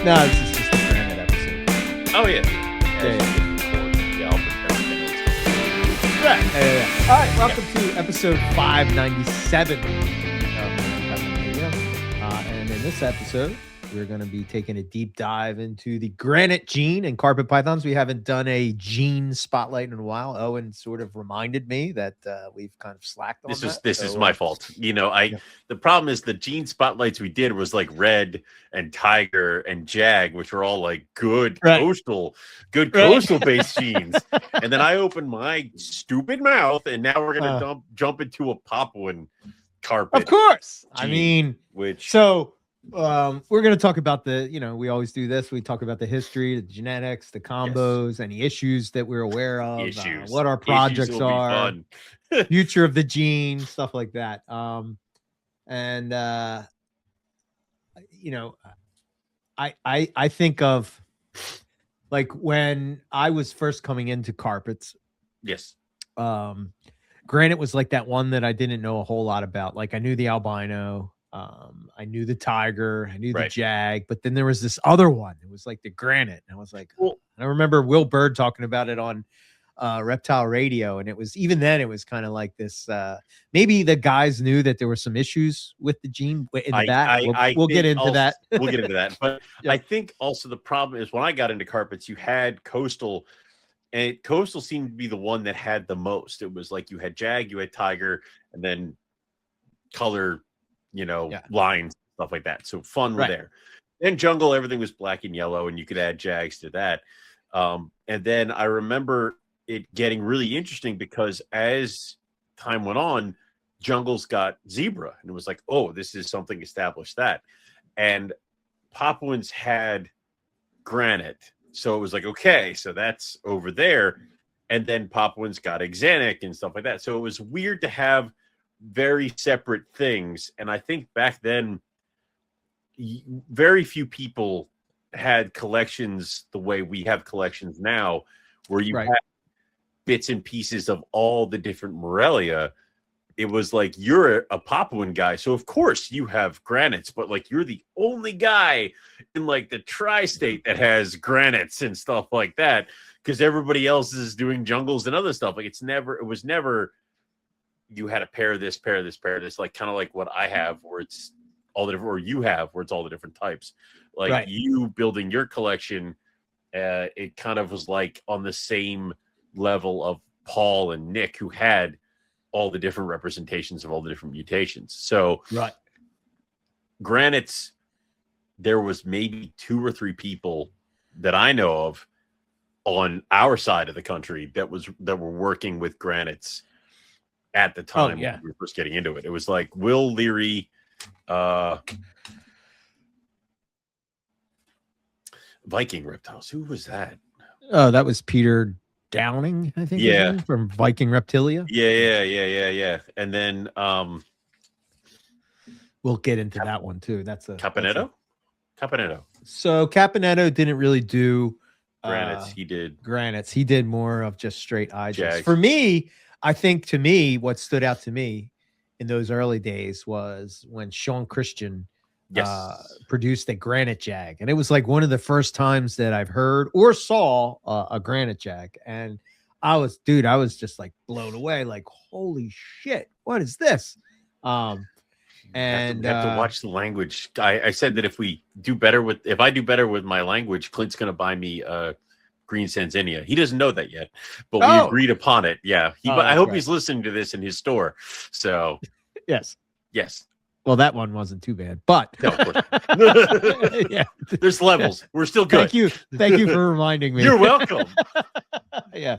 No, this is just the Granite episode. Oh yeah. Yeah. I'll pretend Yeah. All right, welcome to episode 597 of MPR Radio. And in this episode, we're going to be taking a deep dive into the Granite gene and carpet pythons. We haven't done a gene spotlight in a while. Owen sort of reminded me that we've kind of slacked on that. This is my fault. You know, the problem is the gene spotlights we did was like red and tiger and jag, which were all like good coastal based genes. And then I opened my stupid mouth, and now we're gonna jump into a Papuan carpet. Of course. Gene, I mean, we're going to talk about we always do this. We talk about the history, the genetics, the combos, any issues that we're aware of, what our projects are, future of the gene, stuff like that. I think of like when I was first coming into carpets. Yes. Granite was like that one that I didn't know a whole lot about. Like I knew the albino. I knew the tiger, I knew the jag, but then there was this other one. It was like the Granite. And I was like, I remember Will Bird talking about it on Reptile Radio. And it was, even then it was kind of like this, maybe the guys knew that there were some issues with the gene in that. We'll get into that. We'll get into that. But I think also the problem is when I got into carpets, you had coastal, and coastal seemed to be the one that had the most. It was like you had jag, you had tiger, and then color, lines, stuff like that. So fun were there. Then jungle, everything was black and yellow, and you could add jags to that. And then I remember it getting really interesting because as time went on, jungles got zebra, and it was like, oh, this is something established that. And Papuans had Granite. So it was like, okay, so that's over there. And then Papuans got Axanthic and stuff like that. So it was weird to have very separate things. And I think back then very few people had collections the way we have collections now, where you had bits and pieces of all the different Morelia. It was like, you're a Papuan guy, so of course you have granites, but like you're the only guy in like the tri-state that has granites and stuff like that, because everybody else is doing jungles and other stuff. Like it was never you had a pair of this, like kind of like what I have, where it's all the different, or you have where it's all the different types. Like you building your collection, it kind of was like on the same level of Paul and Nick, who had all the different representations of all the different mutations. So granites, there was maybe 2 or 3 people that I know of on our side of the country that were working with granites at the time when we were first getting into it. It was like Will Leary, Viking Reptiles. Who was that? Oh, that was Peter Downing, I think. Yeah, from Viking Reptilia. Yeah. And then we'll get into that one too. That's a Caponetto. So Caponetto didn't really do granites. He did granites. He did more of just straight IJs. Jags. For me, I think to me, what stood out to me in those early days was when Sean Christian produced a Granite jag. And it was like one of the first times that I've heard or saw a Granite jag. And I was just like blown away. Like, holy shit, what is this? And you have to watch the language. I said that if I do better with my language, Clint's going to buy me green Sanzinia. He doesn't know that yet, but we agreed upon it. Yeah. I hope he's listening to this in his store. So yes. Well, that one wasn't too bad, but no, there's levels. We're still good. Thank you for reminding me. You're welcome. Yeah.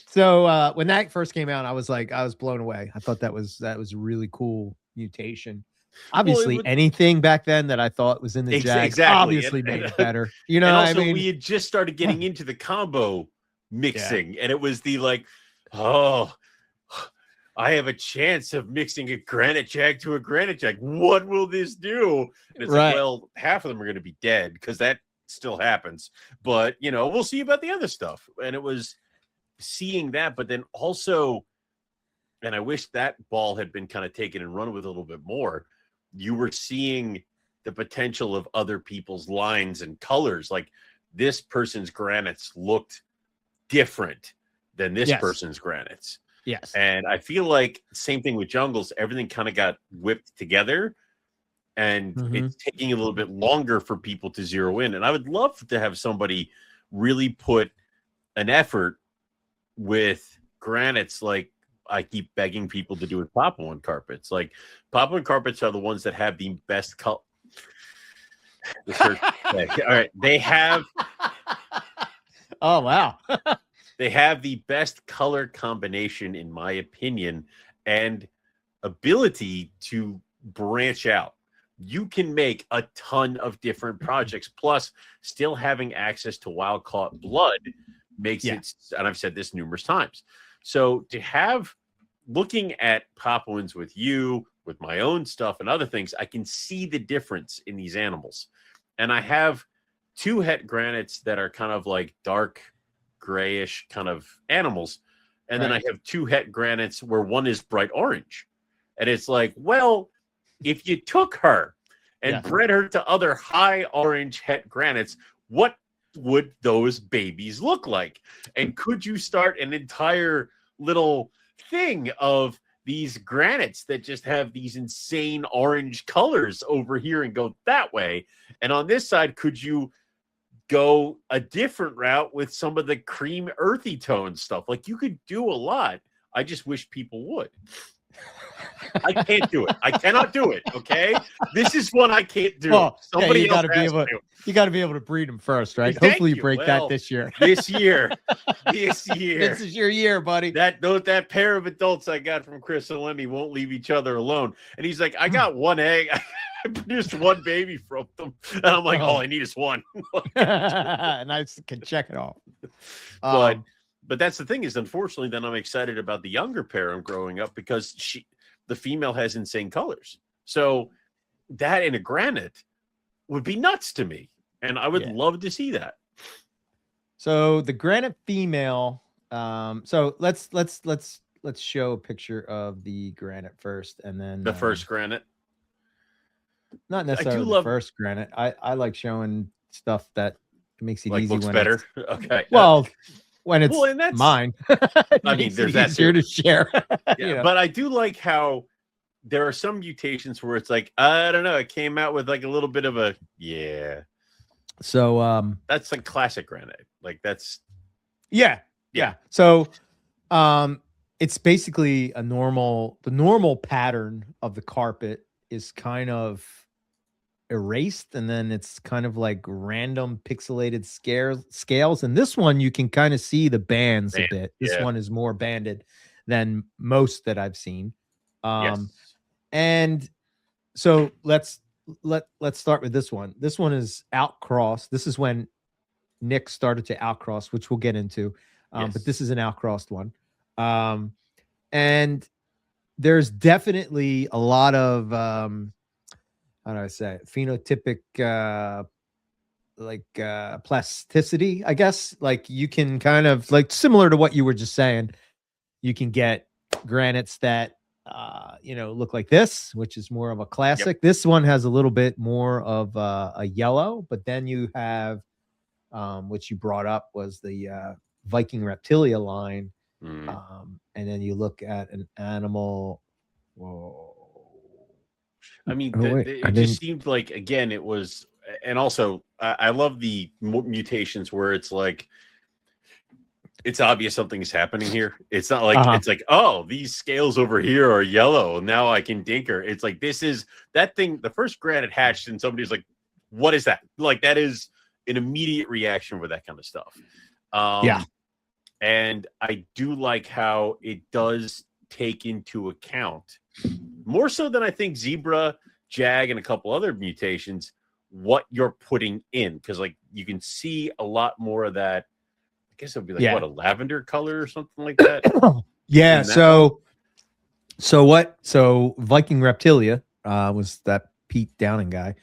So when that first came out, I was blown away. I thought that was a really cool mutation. Obviously, anything back then that I thought was in the Jag obviously made it better. And also, we had just started getting into the combo mixing, and it was the like, I have a chance of mixing a Granite Jag to a Granite Jag. What will this do? And it's like, well, half of them are going to be dead because that still happens. But, we'll see about the other stuff. And it was seeing that, but then also, and I wish that ball had been kind of taken and run with a little bit more. You were seeing the potential of other people's lines and colors. Like this person's granites looked different than this person's granites. Yes. And I feel like same thing with jungles. Everything kind of got whipped together, and it's taking a little bit longer for people to zero in. And I would love to have somebody really put an effort with granites, like I keep begging people to do with Papuan carpets. Like Papuan carpets are the ones that have the best color. All right, they have. Oh wow. They have the best color combination, in my opinion, and ability to branch out. You can make a ton of different projects, plus still having access to wild caught blood makes it, and I've said this numerous times. So to have, looking at Papuans with you, with my own stuff and other things, I can see the difference in these animals. And I have 2 het granites that are kind of like dark grayish kind of animals. And then I have 2 het granites where one is bright orange. And it's like, well, if you took her and bred her to other high orange het granites, what would those babies look like? And could you start an entire little thing of these granites that just have these insane orange colors over here and go that way? And on this side, could you go a different route with some of the cream earthy tone stuff? Like you could do a lot. I just wish people would. I can't do it. I cannot do it. Okay, this is one I can't do. Well, somebody you got else to be has able. to. You got to be able to breed them first, right? Thank Hopefully, you you. break that this year. This year. This This is your year, buddy. That pair of adults I got from Chris and Lemmy won't leave each other alone. And he's like, I got 1 egg. I produced 1 baby from them, and I'm like, all I need is 1. And I can check it off. But that's the thing is, unfortunately, then I'm excited about the younger pair I'm growing up because the female has insane colors. So that in a granite would be nuts to me. And I would love to see that. So the granite female, so let's show a picture of the granite first, and then the first granite. Not necessarily the first granite. I like showing stuff that makes it easy looks when better. Okay. Well, when it's and that's mine. I mean, there's that easier to share. You know? But I do like how there are some mutations where it's like, I don't know, it came out with like a little bit of a So that's like classic granite. Like that's yeah. So it's basically the normal pattern of the carpet is kind of erased, and then it's kind of like random pixelated scales. And this one you can kind of see the bands a bit. This one is more banded than most that I've seen. And so let's start with this one. This one is outcrossed. This is when Nick started to outcross, which we'll get into. But this is an outcrossed one. And there's definitely a lot of how do I say it? Phenotypic plasticity, I guess. Like you can kind of like similar to what you were just saying, you can get granites that look like this, which is more of a classic. This one has a little bit more of a yellow, but then you have which you brought up was the Viking Reptilia line. And then you look at an animal. Whoa. I mean, it just seemed like, again, it was, and also I love the mutations where it's like, it's obvious something is happening here. It's not like, it's like, oh, these scales over here are yellow. Now I can dinker. It's like, this is that thing. The first granite hatched and somebody's like, what is that? Like, that is an immediate reaction with that kind of stuff. And I do like how it does take into account, more so than I think zebra, jag, and a couple other mutations, what you're putting in. Because like you can see a lot more of that. I guess it would be like what, a lavender color or something like that. So Viking Reptilia was that Pete Downing guy.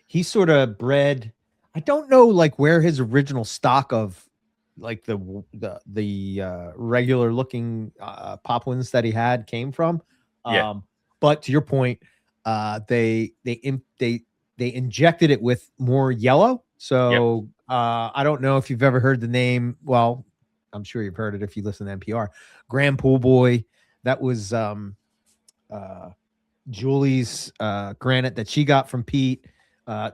He sort of bred, I don't know like where his original stock of like the regular looking Papuans that he had came from. But to your point, they injected it with more yellow. So I don't know if you've ever heard the name. Well, I'm sure you've heard it if you listen to NPR. Grand Pool Boy. That was Julie's Granite that she got from Pete.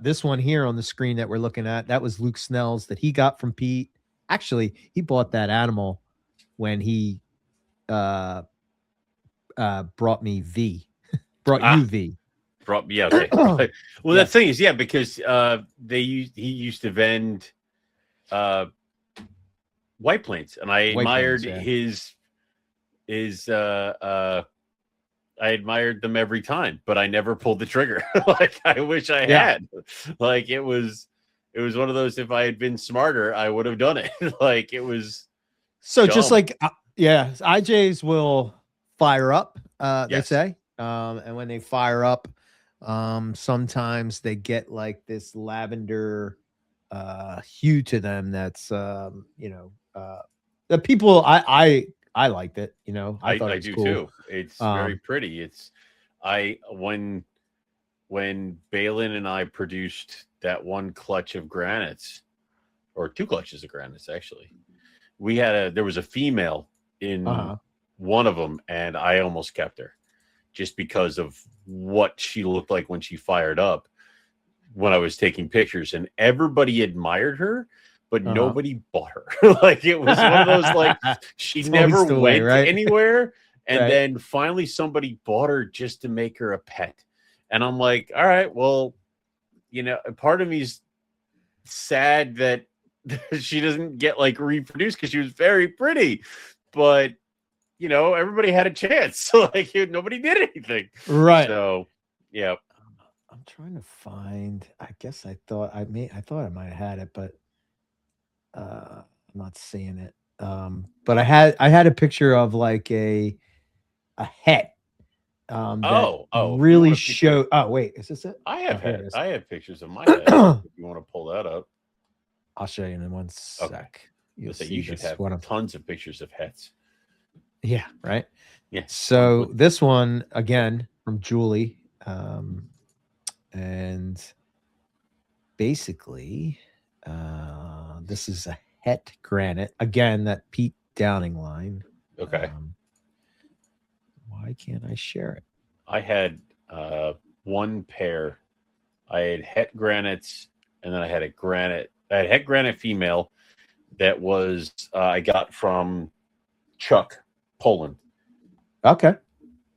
This one here on the screen that we're looking at, that was Luke Snell's that he got from Pete. Actually, he bought that animal when he brought me V. Brought you V. Okay. Well, the thing is, because he used to vend White Plains, and I admired I admired them every time, but I never pulled the trigger. Like I wish I had. Like it was one of those, if I had been smarter, I would have done it. Like it was so dumb. Just like IJs will fire up, they say. And when they fire up, sometimes they get like this lavender hue to them that's the people I liked it, I thought it was cool too. It's very pretty. It's when Balin and I produced that one clutch of granites, or 2 clutches of granites actually, there was a female in one of them, and I almost kept her just because of what she looked like when she fired up when I was taking pictures, and everybody admired her, but nobody bought her. Like it was one of those, like she never went anywhere. And then finally somebody bought her just to make her a pet. And I'm like, all right, well, part of me's sad that she doesn't get like reproduced because she was very pretty, but everybody had a chance. So like nobody did anything. Right. So yeah. I'm trying to find, I guess I thought I might have had it, but I'm not seeing it. But I had a picture of like a het. Really showed. Oh wait, is this it? I have pictures of my head. If you want to pull that up, I'll show you in 1 sec. Okay. You should have tons of pictures of hets. Yeah. Right. Yeah. So this one again from Julie, and basically, this is a het granite again. That Pete Downing line. Okay. Why can't I share it? I had one pair. I had het granites, and then I had het granite female that was I got from Chuck, Poland. Okay.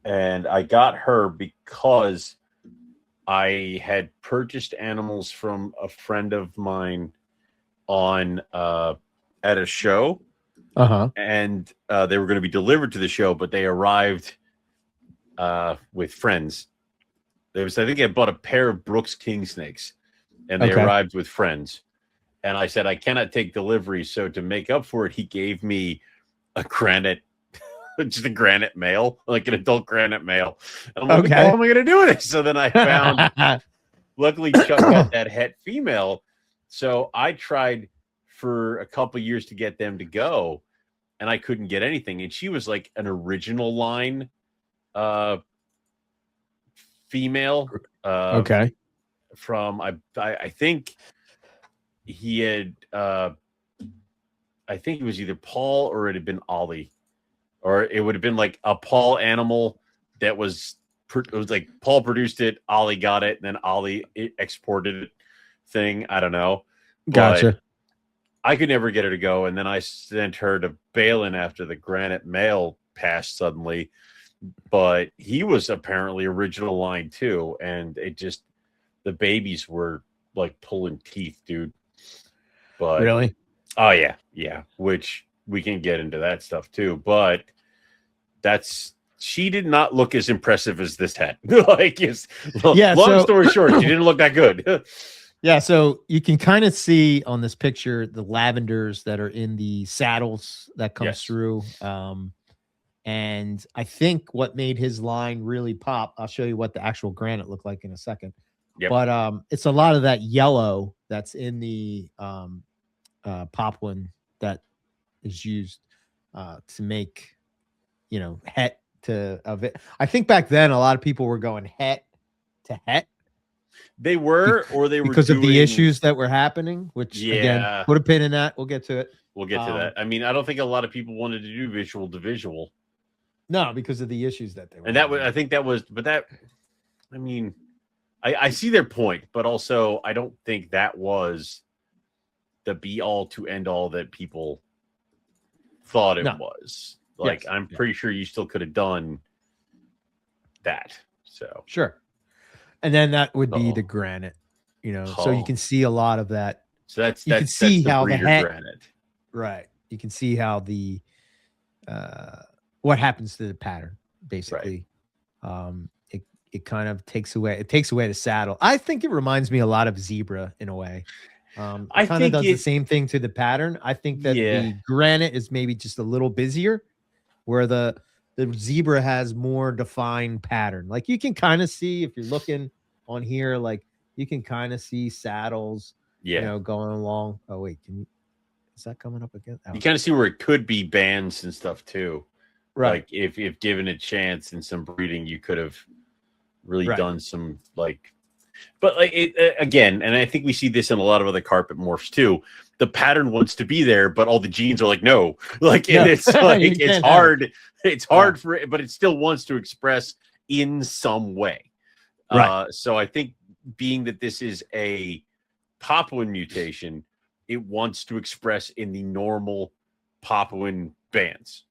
And I got her because I had purchased animals from a friend of mine on at a show. And they were going to be delivered to the show, but they arrived with friends. I think I bought a pair of Brooks King snakes, and they arrived with friends. And I said, I cannot take delivery. So to make up for it, he gave me a granite, just a granite male, like an adult granite male. And I'm like, what the hell am I going to do with it? So then I found, luckily Chuck got that het female. So I tried for a couple years to get them to go, and I couldn't get anything. And she was like an original line female. From I think he had I think it was either Paul or it had been Ollie, or it would have been like a Paul animal that was it was like Paul produced it, Ollie got it, and then Ollie exported it thing. I don't know. Gotcha. But I could never get her to go, and then I sent her to Balin after the granite male passed suddenly. But he was apparently original line too, and it just, the babies were like pulling teeth, dude. But really, oh yeah, which we can get into that stuff too. But she did not look as impressive as this hat. Like, long story short, she didn't look that good. Yeah, so you can kind of see on this picture the lavenders that are in the saddles that comes through. And I think what made his line really pop, I'll show you what the actual granite looked like in a second. Yep. But it's a lot of that yellow that's in the poplin that is used to make, het of it. I think back then a lot of people were going het to Het. They were, or they were because of the issues that were happening, which again, put a pin in that. We'll get to it. We'll get to that. I mean, I don't think a lot of people wanted to do visual to visual. No, because of the issues that they were. And that was, I think that was, but that, I mean, I see their point, but also I don't think that was the be all to end all that people thought it was. Like, yes. I'm pretty sure you still could have done that. So sure. And then that would be the Granite, you know, so you can see a lot of that. So you can see the how the Het, Granite. Right. You can see how the what happens to the pattern, basically. Right. It kind of takes away the saddle. I think it reminds me a lot of Zebra in a way. It kind of does the same thing to the pattern. I think that the Granite is maybe just a little busier, where the Zebra has more defined pattern. Like you can kind of see if you're looking on here, like you can kind of see saddles, you know, going along. Oh wait, is that coming up again? Oh. You kind of see where it could be bands and stuff too. Right. Like if given a chance in some breeding, you could have really done some but like again, and I think we see this in a lot of other carpet morphs too. The pattern wants to be there, but all the genes are like, no, like, and it's like, it's hard. It's hard for it, but it still wants to express in some way. Right. So I think being that this is a Papuan mutation, it wants to express in the normal Papuan bands.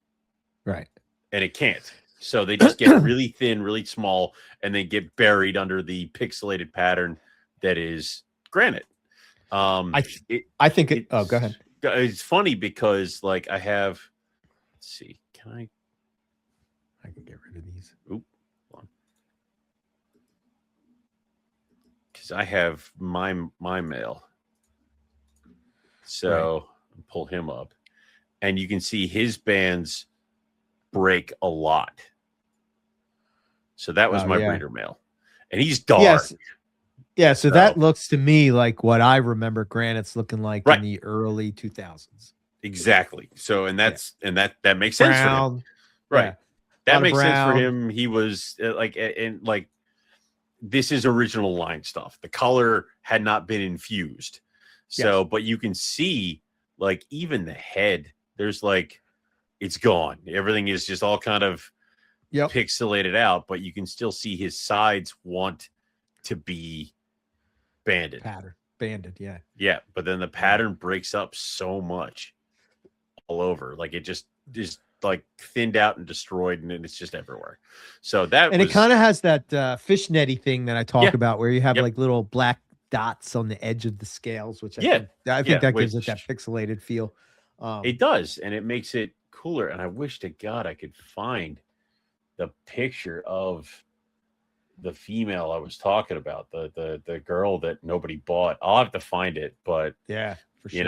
Right. And it can't. So they just get really thin, really small, and they get buried under the pixelated pattern that is Granite. I think go ahead. It's funny because like I have, let's see, I can get rid of these. Oop, hold on. Because I have my male. So pull him up. And you can see his bands break a lot. So that was my breeder male. And he's dark. Yes. Yeah, so that looks to me like what I remember Granite's looking like in the early 2000s. Exactly. So and that's and that makes sense for him. Right. Yeah. That makes sense for him. He was like this is original line stuff. The color had not been infused. So but you can see like even the head, there's like it's gone. Everything is just all kind of pixelated out, but you can still see his sides want to be banded. Banded, yeah. Yeah, but then the pattern breaks up so much all over. Like it just is like thinned out and destroyed, and it's just everywhere. So that it kind of has that fishnetty thing that I talk about, where you have like little black dots on the edge of the scales, which I think that gives it that pixelated feel. It does, and it makes it cooler. And I wish to God I could find the picture of the female I was talking about, the girl that nobody bought. I'll have to find it, but yeah, for sure.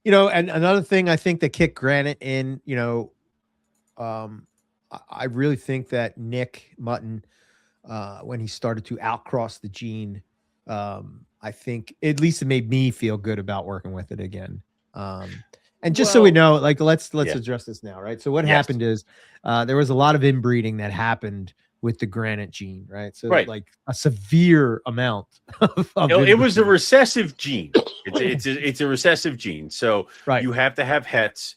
You know, and another thing I think that kicked Granite in, I really think that Nick Mutton, when he started to outcross the gene, I think at least it made me feel good about working with it again. And just so we know, like, let's address this now, right? So what happened is there was a lot of inbreeding that happened with the Granite gene, right? So like a severe amount of it was a recessive gene. It's a recessive gene. So you have to have hets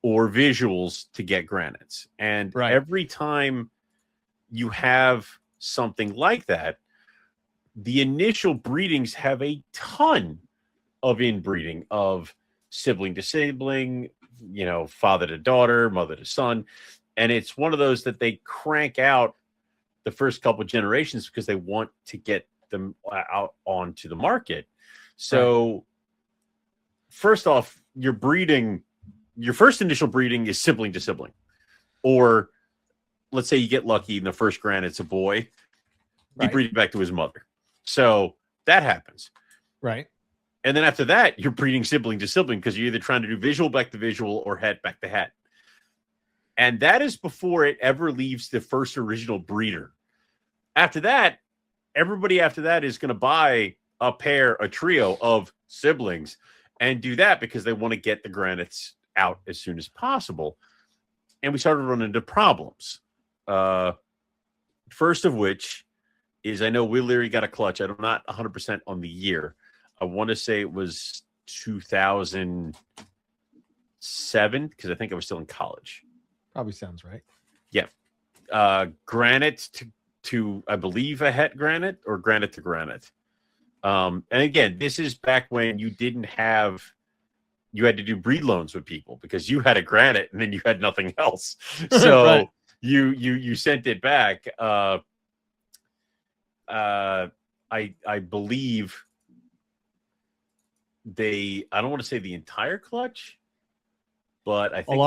or visuals to get Granites. And every time you have something like that, the initial breedings have a ton of inbreeding of sibling to sibling, father to daughter, mother to son. And it's one of those that they crank out the first couple of generations because they want to get them out onto the market. So first off, your first initial breeding is sibling to sibling. Or let's say you get lucky and the first Granite's a boy, you breed back to his mother. So that happens. Right. And then after that, you're breeding sibling to sibling because you're either trying to do visual back to visual or het back to het. And that is before it ever leaves the first original breeder. After that, everybody after that is going to buy a trio of siblings and do that because they want to get the Granites out as soon as possible. And we started running into problems. First of which is, I know Will Leary got a clutch. I'm not 100% on the year. I want to say it was 2007 because I think I was still in college. Probably sounds right. Yeah. Granite to I believe a Het Granite or Granite to Granite. And again, this is back when you had to do breed loans with people because you had a Granite and then you had nothing else. So right. you sent it back. I believe I don't want to say the entire clutch, but I think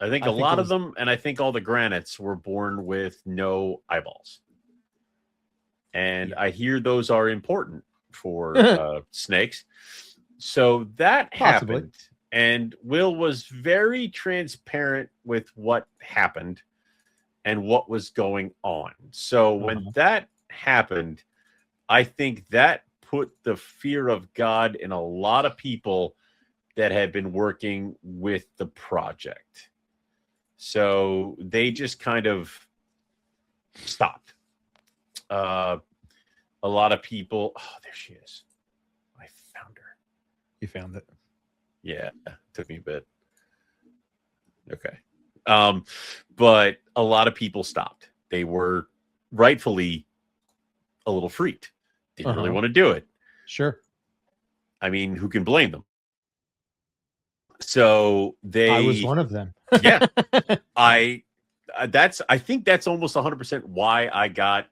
I think a lot of them, and I think all the Granites were born with no eyeballs. And I hear those are important for snakes. So that happened. And Will was very transparent with what happened and what was going on. So when that happened, I think that put the fear of God in a lot of people that had been working with the project. So they just kind of stopped. A lot of people. Oh, there she is. I found her. You found it. Yeah, took me a bit. Okay. But a lot of people stopped. They were rightfully a little freaked. Didn't really want to do it. Sure. I mean, who can blame them? So I was one of them. Yeah. I think that's almost 100% why I got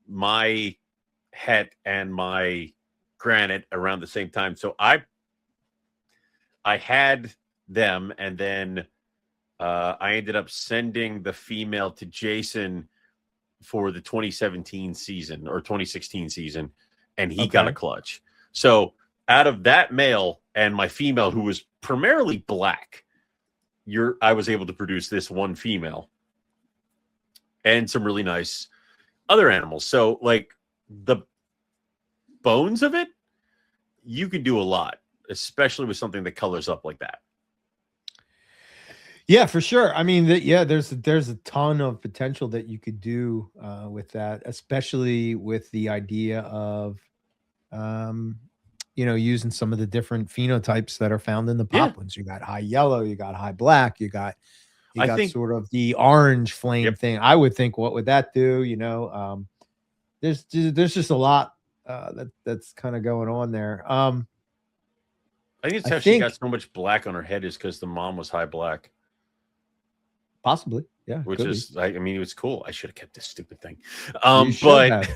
my Het and my Granite around the same time. So I had them, and then I ended up sending the female to Jason for the 2017 season or 2016 season, and he got a clutch. So out of that male and my female, who was primarily black, I was able to produce this one female and some really nice other animals. So like the bones of it, you can do a lot, especially with something that colors up like that. Yeah, for sure. I mean, there's a ton of potential that you could do with that, especially with the idea of, using some of the different phenotypes that are found in the poplins. You got high yellow, you got high black, you got sort of the orange flame thing. I would think, what would that do? There's just a lot that's kind of going on there. I think it's how she got so much black on her head is because the mom was high black. Possibly, yeah. Which is, I mean, it was cool. I should have kept this stupid thing. But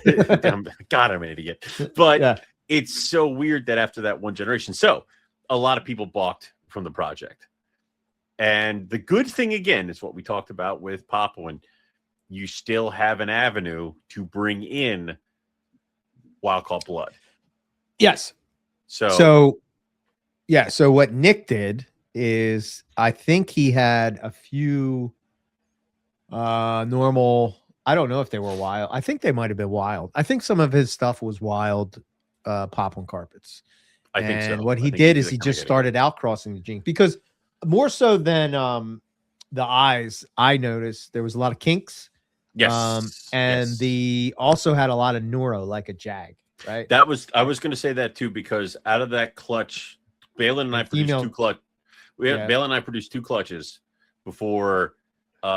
God, I'm an idiot. But it's so weird that after that one generation, so a lot of people balked from the project. And the good thing, again, is what we talked about with Papuan. You still have an avenue to bring in wild-caught blood. Yes. So what Nick did is, I think he had a few normal. I don't know if they were wild. I think they might have been wild. I think some of his stuff was wild Papuan carpets. I think so. What he did is he just started outcrossing the gene, because more so than the eyes, I noticed there was a lot of kinks. Yes. And also had a lot of neuro, like a jag, right? I was going to say that too, because out of that clutch, Balin and I produced two clutch. Balin and I produced two clutches before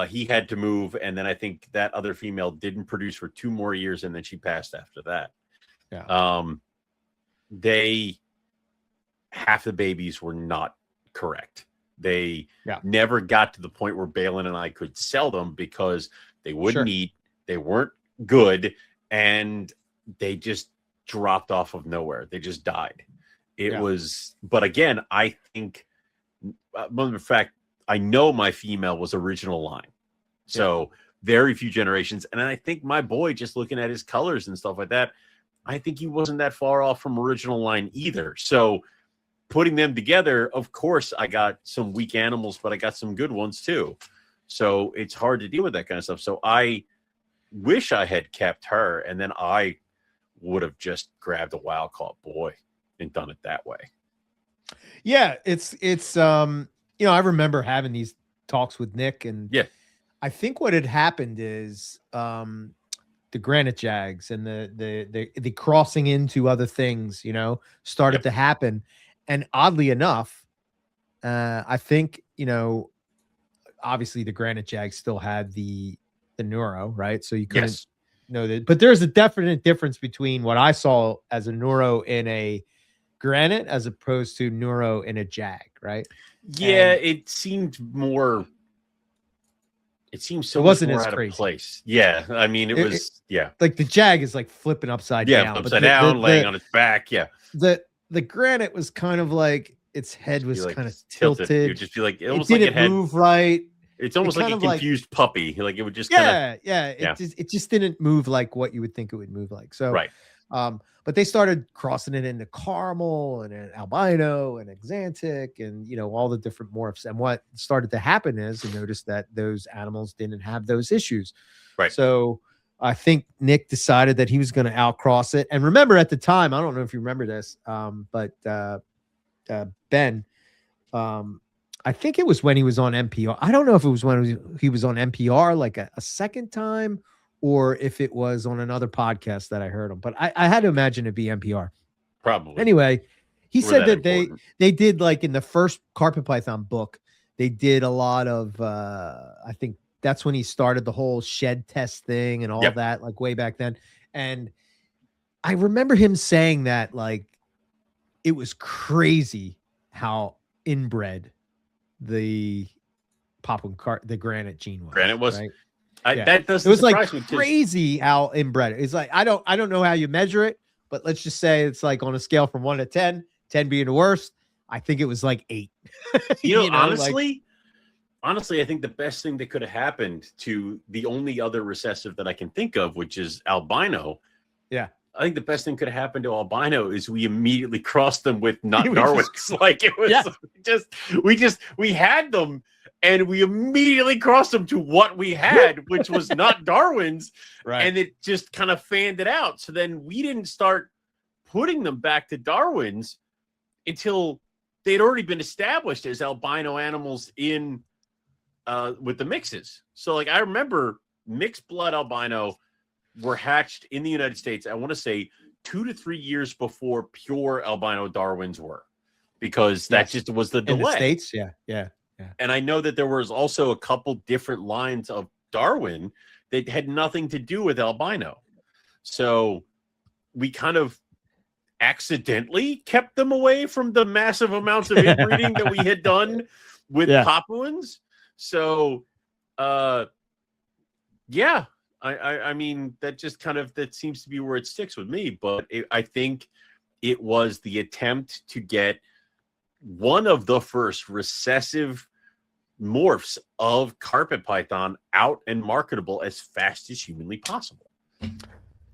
he had to move, and then I think that other female didn't produce for 2 more years, and then she passed after that. Yeah. Half the babies were not correct. They never got to the point where Balin and I could sell them because they wouldn't eat, they weren't good, and they just dropped off of nowhere. They just died. It was, but again, I think, in fact, I know my female was original line. So very few generations. And I think my boy, just looking at his colors and stuff like that, I think he wasn't that far off from original line either. So putting them together, of course, I got some weak animals, but I got some good ones too. So it's hard to deal with that kind of stuff. So I wish I had kept her, and then I would have just grabbed a wild caught boy and done it that way. Yeah, it's I remember having these talks with Nick, and I think what had happened is the Granite Jags and the crossing into other things, started to happen. And oddly enough, I think, obviously the Granite Jags still had the neuro, right? So you couldn't know that, but there's a definite difference between what I saw as a neuro in a Granite as opposed to neuro in a Jag, right? Yeah, it seemed more. It seems so much more out of place. Yeah, I mean, it was like the Jag is like flipping upside down, upside down, laying on its back. Yeah, the Granite was kind of like its head was kind of tilted. It would just be like it didn't move right. It's almost like a confused puppy. Like it would just it just didn't move like what you would think it would move like. So but they started crossing it into caramel and an albino and axanthic and all the different morphs. And what started to happen is I noticed that those animals didn't have those issues. Right. So I think Nick decided that he was going to outcross it. And remember at the time, I don't know if you remember this, but Ben, I think it was when he was on MPR. I don't know if it was when he was on MPR like a second time, or if it was on another podcast that I heard him, but I had to imagine it'd be NPR. Probably. Anyway, he said that they did like in the first carpet python book, they did a lot of, I think that's when he started the whole shed test thing and all that, like way back then. And I remember him saying that like, it was crazy how inbred the the Granite gene was. Granite was, right? That doesn't. It was like crazy how inbred. It's like I don't know how you measure it, but let's just say it's like on a scale from 1 to 10, 10 being the worst. I think it was like 8. Honestly, I think the best thing that could have happened to the only other recessive that I can think of, which is albino. Yeah, I think the best thing could have happened to albino is we immediately crossed them with not Darwin's. Like it was we had them. And we immediately crossed them to what we had, which was not Darwin's. Right. And it just kind of fanned it out. So then we didn't start putting them back to Darwin's until they'd already been established as albino animals in with the mixes. So like I remember mixed blood albino were hatched in the United States, I want to say 2 to 3 years before pure albino Darwin's were, because that just was the delay. In the States, yeah. Yeah. And I know that there was also a couple different lines of Darwin that had nothing to do with albino. So we kind of accidentally kept them away from the massive amounts of inbreeding that we had done with Papuans. So, I mean, that just kind of, that seems to be where it sticks with me. But I think it was the attempt to get one of the first recessive morphs of carpet python out and marketable as fast as humanly possible.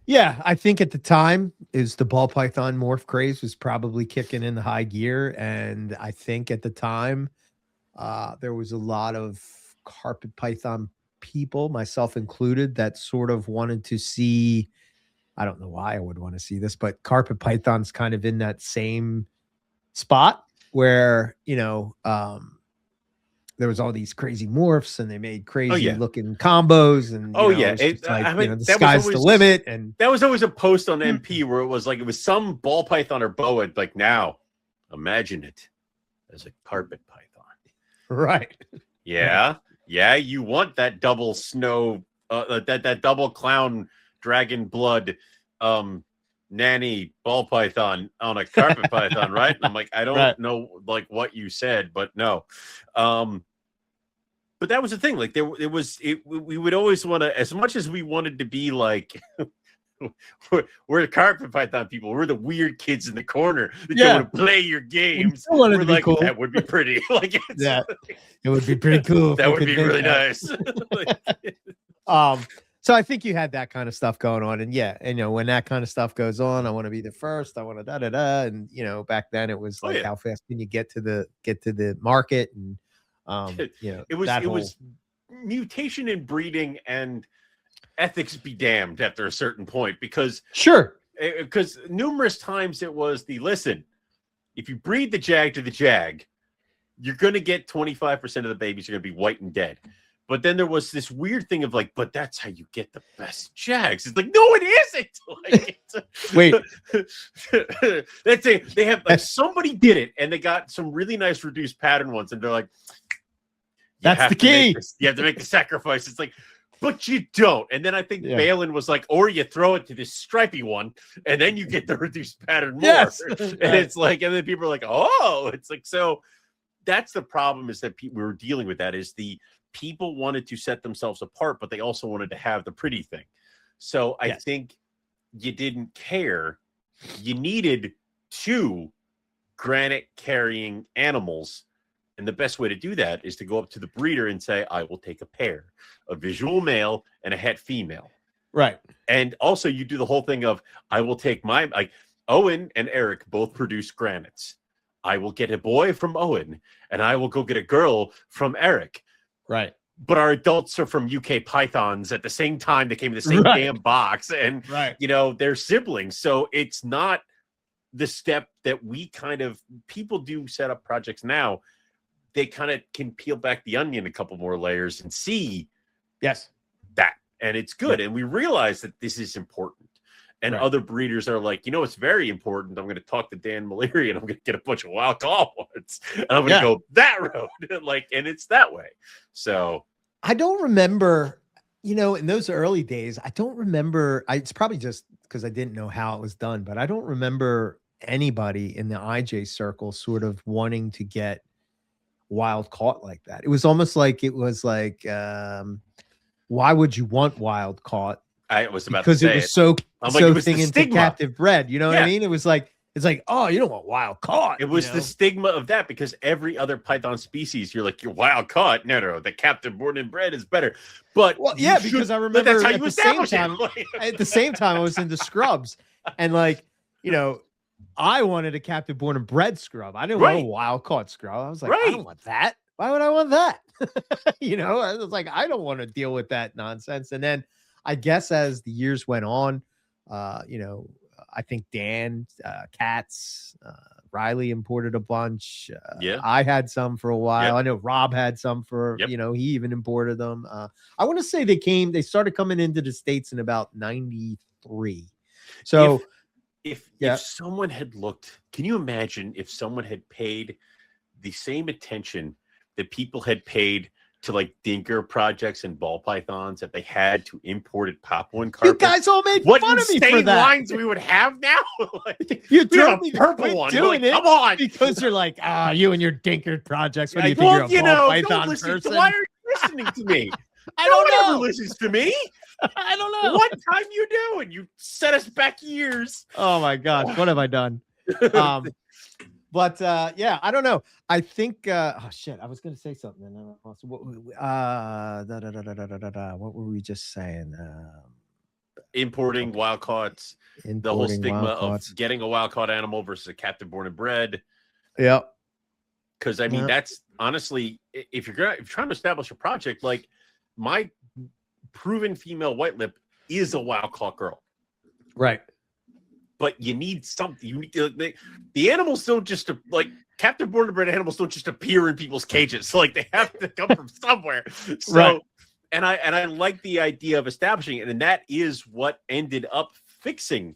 Yeah, I think at the time is the ball python morph craze was probably kicking in the high gear. And I think at the time there was a lot of carpet python people, myself included, that sort of wanted to see, I don't know why I would want to see this, but carpet python's kind of in that same spot where, there was all these crazy morphs and they made crazy looking combos and the sky's the limit. And that was always a post on MP where it was like, it was some ball python or boa, like, now imagine it as a carpet python. Right. Yeah. Yeah. You want that double snow, that double clown dragon blood, nanny ball python on a carpet python, right? And I'm like, I don't know like what you said, but no. But that was the thing. Like we would always want to, as much as we wanted to be like, we're the carpet python people. We're the weird kids in the corner that don't want to play your games. We're like, cool. That would be pretty. Like, it would be pretty cool. That would be really nice. So I think you had that kind of stuff going on, and when that kind of stuff goes on, I want to be the first. I want to and back then it was like, how fast can you get to the market, and it was mutation and breeding and ethics be damned after a certain point, because numerous times it was listen, if you breed the jag to the jag, you're going to get 25% of the babies are going to be white and dead. But then there was this weird thing of like, but that's how you get the best Jags. It's like, no, it isn't. Like, wait, that's it. They have like somebody did it, and they got some really nice reduced pattern ones, and they're like, that's the key. You have to make the sacrifice. It's like, but you don't. And then I think Balin was like, or you throw it to this stripy one, and then you get the reduced pattern more. Yes. And it's like, and then people are like, oh, it's like, so that's the problem, is that we were dealing with that, is the people wanted to set themselves apart, but they also wanted to have the pretty thing. So I think you didn't care. You needed 2 Granite carrying animals. And the best way to do that is to go up to the breeder and say, I will take a pair, a visual male and a het female. Right. And also you do the whole thing of, I will take my, like Owen and Eric both produce Granites. I will get a boy from Owen and I will go get a girl from Eric. Right. But our adults are from UK Pythons at the same time. They came in the same damn box, and you know, they're siblings. So it's not the step that we kind of, people do set up projects now. They kind of can peel back the onion a couple more layers and see that. And it's good. And we realize that this is important. And other breeders are like, you know, it's very important. I'm going to talk to Dan Maleri and I'm going to get a bunch of wild call ones. And I'm going to go that road. Like, and it's that way. So I don't remember, you know, in those early days, I don't remember. It's probably just because I didn't know how it was done, but I don't remember anybody in the IJ circle sort of wanting to get wild caught like that. It was almost like, why would you want wild caught? I was about because to say it was so like, thing into captive bred. You know what I mean? It was like, it's like, oh, you don't want wild caught. It was the stigma of that, because every other python species, you're like, you're wild caught. No, the captive born and bred is better. But because I remember that's how at you the same establish time, at the same time, I was into scrubs, and like, you know, I wanted a captive born and bred scrub. I didn't want a wild caught scrub. I was like, I don't want that. Why would I want that? You know, I was like, I don't want to deal with that nonsense. And then I guess as the years went on, you know, I think Dan, Katz, Riley imported a bunch. I had some for a while. I know Rob had some for, you know, he even imported them. I want to say they started coming into the States in about 93. So if someone had looked, can you imagine if someone had paid the same attention that people had paid to like dinker projects and ball pythons that they had to imported Papuan carpet? You guys all made fun of me for that. Lines we would have now. Like, you have a purple one. Doing like, come on, because you're like, you and your dinker projects. What do you think? Well, you're a ball python person? Why are you listening to me? I don't know. No one ever listens to me. I don't know. One time you do, and you set us back years. Oh my gosh, what have I done? But yeah, I don't know. I think oh shit, I was gonna say something. What were we just saying? Importing wild caughts, the whole stigma of getting a wild caught animal versus a captive born and bred. Yeah. Because I mean, that's honestly, if you're trying to establish a project, like my proven female white lip is a wild caught girl. Right. But you need something. You need the animals don't just like captive born and bred animals don't just appear in people's cages. So like they have to come from somewhere. So and I like the idea of establishing it, and that is what ended up fixing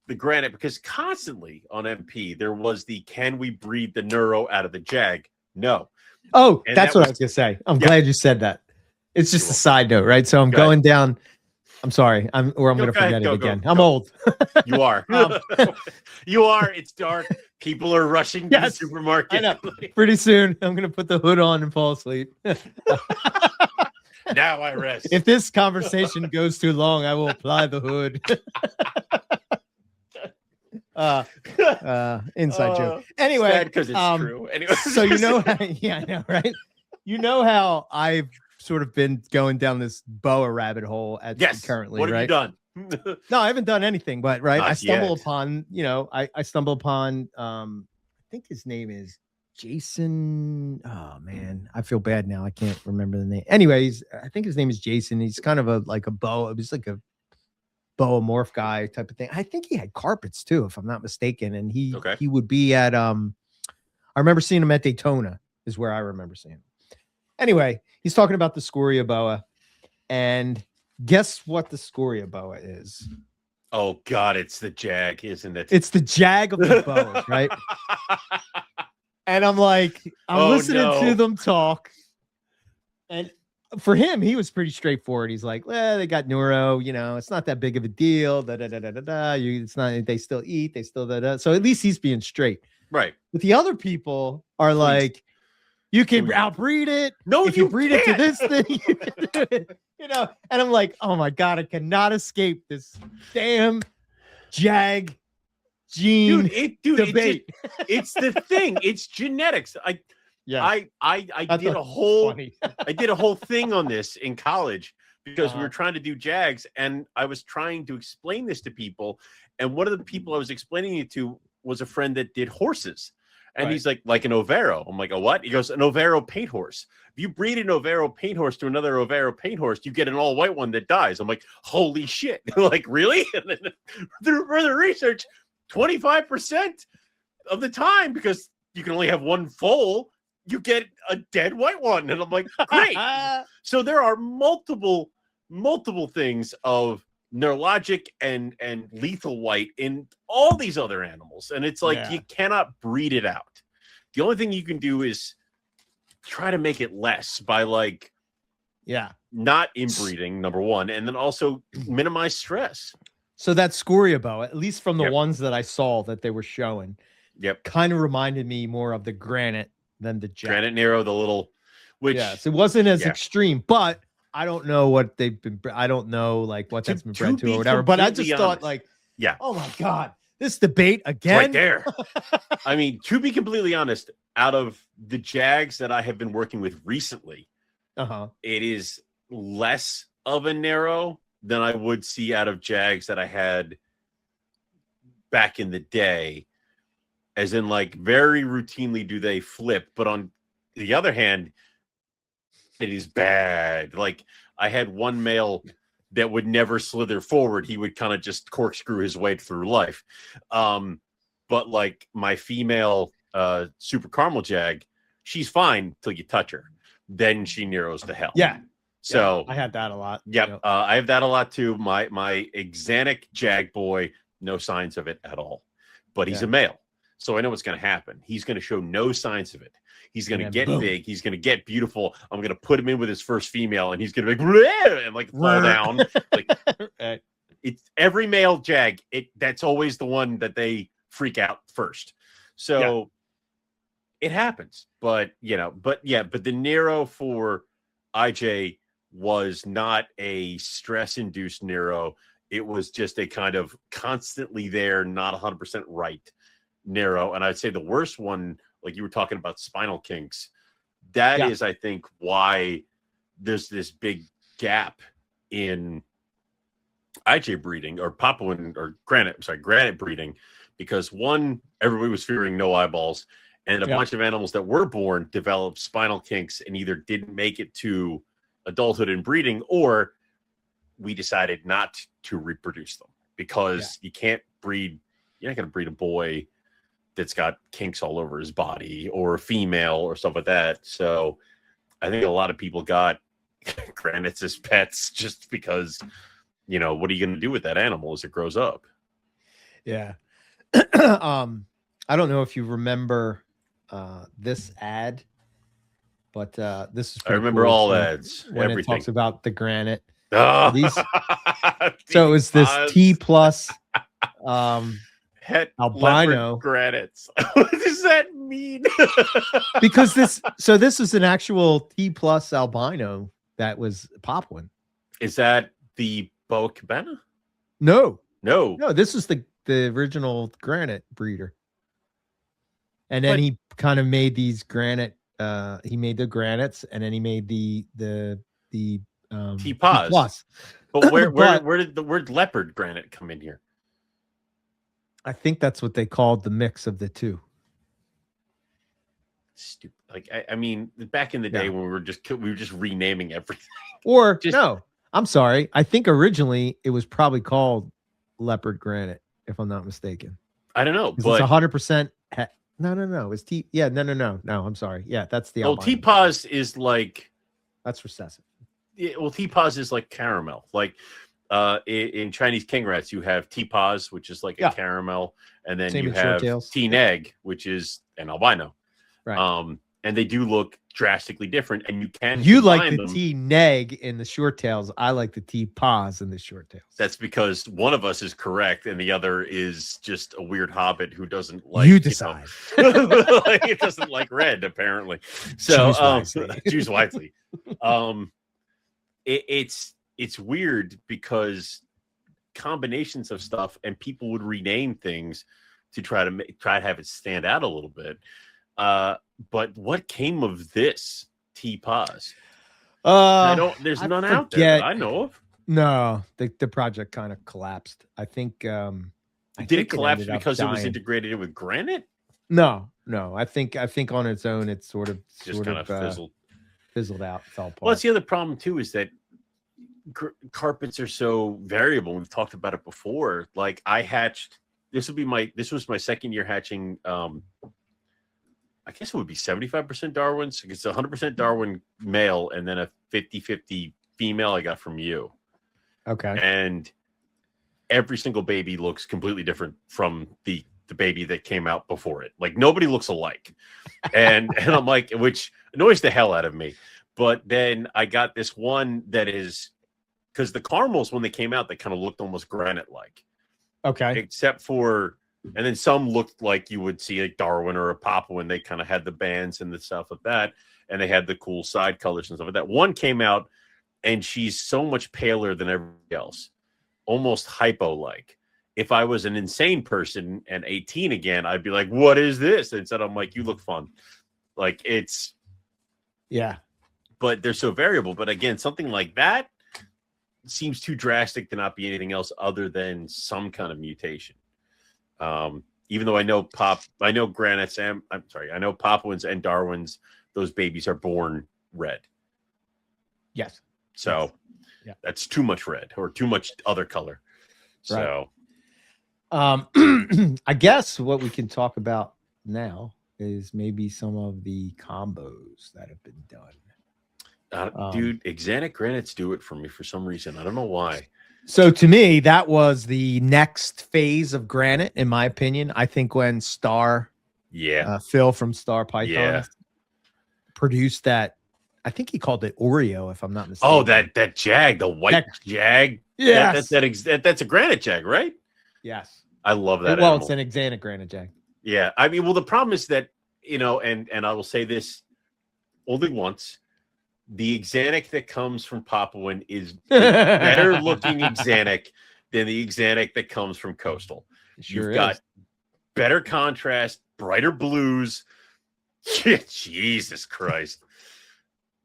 the Granite, because constantly on MP there was the, can we breed the neuro out of the Jag? No. Oh, and that's what I was gonna say. I'm glad you said that. It's just a side note, right? So I'm going down. I'm sorry. I'm going to forget it again. I'm old. You are. You are. It's dark. People are rushing to the supermarket. I know. Pretty soon, I'm going to put the hood on and fall asleep. Now I rest. If this conversation goes too long, I will apply the hood. Inside joke. Anyway, because it's true. Anyway, so you know, yeah, I know, right? You know how I've sort of been going down this boa rabbit hole currently. What have you done? No, I haven't done anything, but I stumble upon, you know, I stumble upon I think his name is Jason. Oh man, I feel bad now. I can't remember the name. Anyways, I think his name is Jason. He's kind of a boa. It was like a boa morph guy type of thing. I think he had carpets too, if I'm not mistaken. And he would be at I remember seeing him at Daytona is where I remember seeing him. Anyway, he's talking about the scoria boa, and guess what the scoria boa is? Oh God, it's the jag, isn't it? It's the jag of the boas, right? And I'm like, I'm listening to them talk, and for him, he was pretty straightforward. He's like, well, they got neuro, it's not that big of a deal. It's not, they still eat, they still So at least he's being straight. Right. But the other people are like, you can outbreed it. No, if you breed it to this thing, you can do it. And I'm like, oh my God, I cannot escape this damn jag gene debate. It's the thing. It's genetics. I did a whole thing on this in college because we were trying to do jags, and I was trying to explain this to people. And one of the people I was explaining it to was a friend that did horses. And he's like an Overo. I'm like, a what? He goes, an Overo paint horse. If you breed an Overo paint horse to another Overo paint horse, you get an all white one that dies. I'm like, holy shit. Like, really? And then through further research, 25% of the time, because you can only have one foal, you get a dead white one. And I'm like, great. So there are multiple things of neurologic and lethal white in all these other animals. And it's like, you cannot breed it out. The only thing you can do is try to make it less by not inbreeding, number one, and then also minimize stress. So that scoria boa, at least from the ones that I saw that they were showing, kind of reminded me more of the granite than the jag. Granite Nero, the little, which it wasn't as extreme, but I don't know what they've been. I don't know what that's been bred to or whatever. But I just thought oh my God, this debate again. It's right there. I mean, to be completely honest, out of the jags that I have been working with recently, it is less of a narrow than I would see out of jags that I had back in the day. As in, very routinely do they flip, but on the other hand, it is bad. I had one male that would never slither forward. He would kind of just corkscrew his way through life. But my female super caramel jag, she's fine till you touch her. Then she narrows to hell. Yeah. So I had that a lot. Yep. I have that a lot too. My Xanic jag boy, no signs of it at all. But he's a male. So I know what's going to happen. He's going to show no signs of it. He's going to get big. He's going to get beautiful. I'm going to put him in with his first female, and he's going to be and fall down. It's every male jag. That's always the one that they freak out first. So it happens. But the Nero for IJ was not a stress-induced Nero. It was just a kind of constantly there, not 100% right Nero. And I'd say the worst one, like you were talking about spinal kinks, that is, I think, why there's this big gap in IJ breeding or Papuan or Granite breeding, because one, everybody was fearing no eyeballs, and a bunch of animals that were born developed spinal kinks and either didn't make it to adulthood and breeding, or we decided not to reproduce them because you can't breed. You're not going to breed a boy that's got kinks all over his body, or a female or stuff like that. So I think a lot of people got granites as pets just because, what are you going to do with that animal as it grows up? Yeah. I don't know if you remember this ad, but this is I remember cool all ads. When everything. It talks about the granite. These, so it was this T plus albino granites. What does that mean? Because this is an actual T plus albino that was Papuan. Is that the Boa Cabana? No. This is the original granite breeder. And then he kind of made these granite. He made the granites, and then he made the T plus. But where did the word leopard granite come in here? I think that's what they called the mix of the two. Stupid. I mean, back in the day when we were just renaming everything. Or no, I'm sorry. I think originally it was probably called leopard granite, if I'm not mistaken. I don't know, but it's 100% No. It's T. Yeah, no. I'm sorry. Yeah, that's the Oh, albino. T-Paz is like that's recessive. Yeah, well, T-Paz is like caramel. Like in Chinese king rats, you have T-Paz, which is like a caramel, and then Same you in short have tails. T-Neg, which is an albino. Right. And they do look drastically different, and you can like the them. T-Neg in the short tails. I like the T-Paz in the short tails. That's because one of us is correct, and the other is just a weird hobbit who doesn't like. You decide. Like, it doesn't like red, apparently. So choose wisely. Choose wisely. It's weird because combinations of stuff, and people would rename things to try to have it stand out a little bit. But what came of this T-Paz? There's none out there that I know of. No, the project kind of collapsed. I think. Did it collapse because it was integrated with Granite? No. I think on its own, it sort of fizzled out, fell apart. Well, that's the other problem too, is that carpets are so variable. We've talked about it before. Like I hatched. This was my second year hatching. I guess it would be 75% Darwin's. It's 100% Darwin male, and then a 50-50 female I got from you. Okay. And every single baby looks completely different from the baby that came out before it. Like nobody looks alike. And I'm like, which annoys the hell out of me. But then I got this one that is, because the caramels, when they came out, they kind of looked almost Granite-like. Okay. Except for, and then some looked like you would see a Darwin or a Papuan. They kind of had the bands and the stuff like that. And they had the cool side colors and stuff like that. One came out, and she's so much paler than everybody else. Almost hypo-like. If I was an insane person and 18 again, I'd be like, what is this? And instead, I'm like, you look fun. Like, it's... Yeah. But they're so variable. But again, something like that seems too drastic to not be anything else other than some kind of mutation. Even though I know Granites and I know Papuans and Darwins, those babies are born red. Yes. So that's too much red or too much other color. So I guess what we can talk about now is maybe some of the combos that have been done. Dude, Exanic Granites do it for me for some reason. I don't know why. So to me, that was the next phase of Granite, in my opinion. I think when Star, Phil from Star Python produced that, I think he called it Oreo, if I'm not mistaken. Oh, that Jag, the white Jag. Yeah, that's a Granite Jag, right? Yes. I love that. Well, it's an Exanic Granite Jag. Yeah. I mean, well, the problem is that, and I will say this only once. The Exanic that comes from Papuan is better looking Exanic than the Exanic that comes from Coastal. You've got better contrast, brighter blues. Jesus Christ.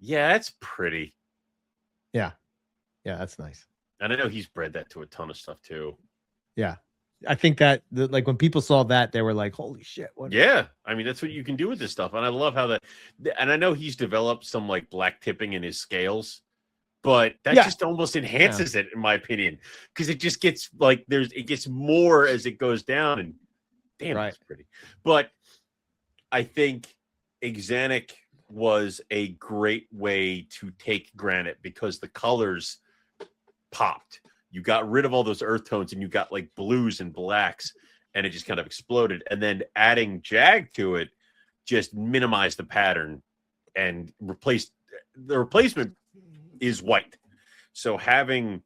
Yeah, that's pretty. Yeah, that's nice. And I know he's bred that to a ton of stuff too. Yeah. I think that like when people saw that, they were like, holy shit. What? Yeah. I mean, that's what you can do with this stuff. And I love how and I know he's developed some like black tipping in his scales, but that just almost enhances it, in my opinion, because it just gets like it gets more as it goes down, and damn, it's pretty. But I think Exanic was a great way to take Granite because the colors popped. You got rid of all those earth tones and you got like blues and blacks, and it just kind of exploded. And then adding Jag to it just minimized the pattern and the replacement is white. So having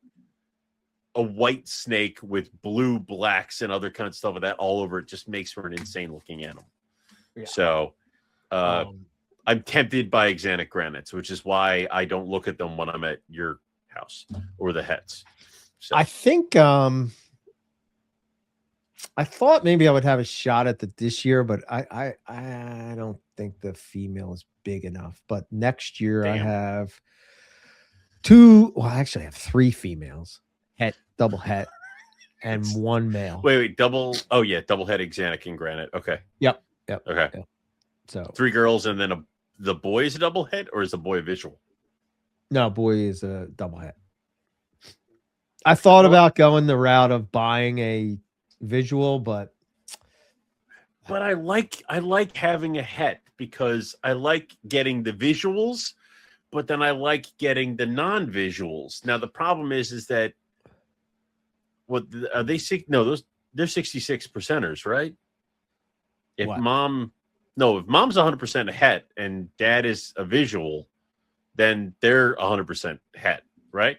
a white snake with blue, blacks, and other kinds of stuff like that all over it just makes for an insane looking animal. Yeah. So I'm tempted by Exanic Granites, which is why I don't look at them when I'm at your house or the Hets. So. I think I thought maybe I would have a shot at this year, but I don't think the female is big enough. But next year I have I have 3 females, double het, and 1 male. Wait, double het Exanic and Granite. Okay. Yep. Okay. Yep. So 3 girls, and then the boy is a double het, or is the boy a visual? No, boy is a double het. I thought about going the route of buying a visual, but But I like having a het because I like getting the visuals, but then I like getting the non-visuals. Now the problem is that what are they? No, they're 66 percenters, right? If What? mom's 100% a het and dad is a visual, then they're 100% het, right?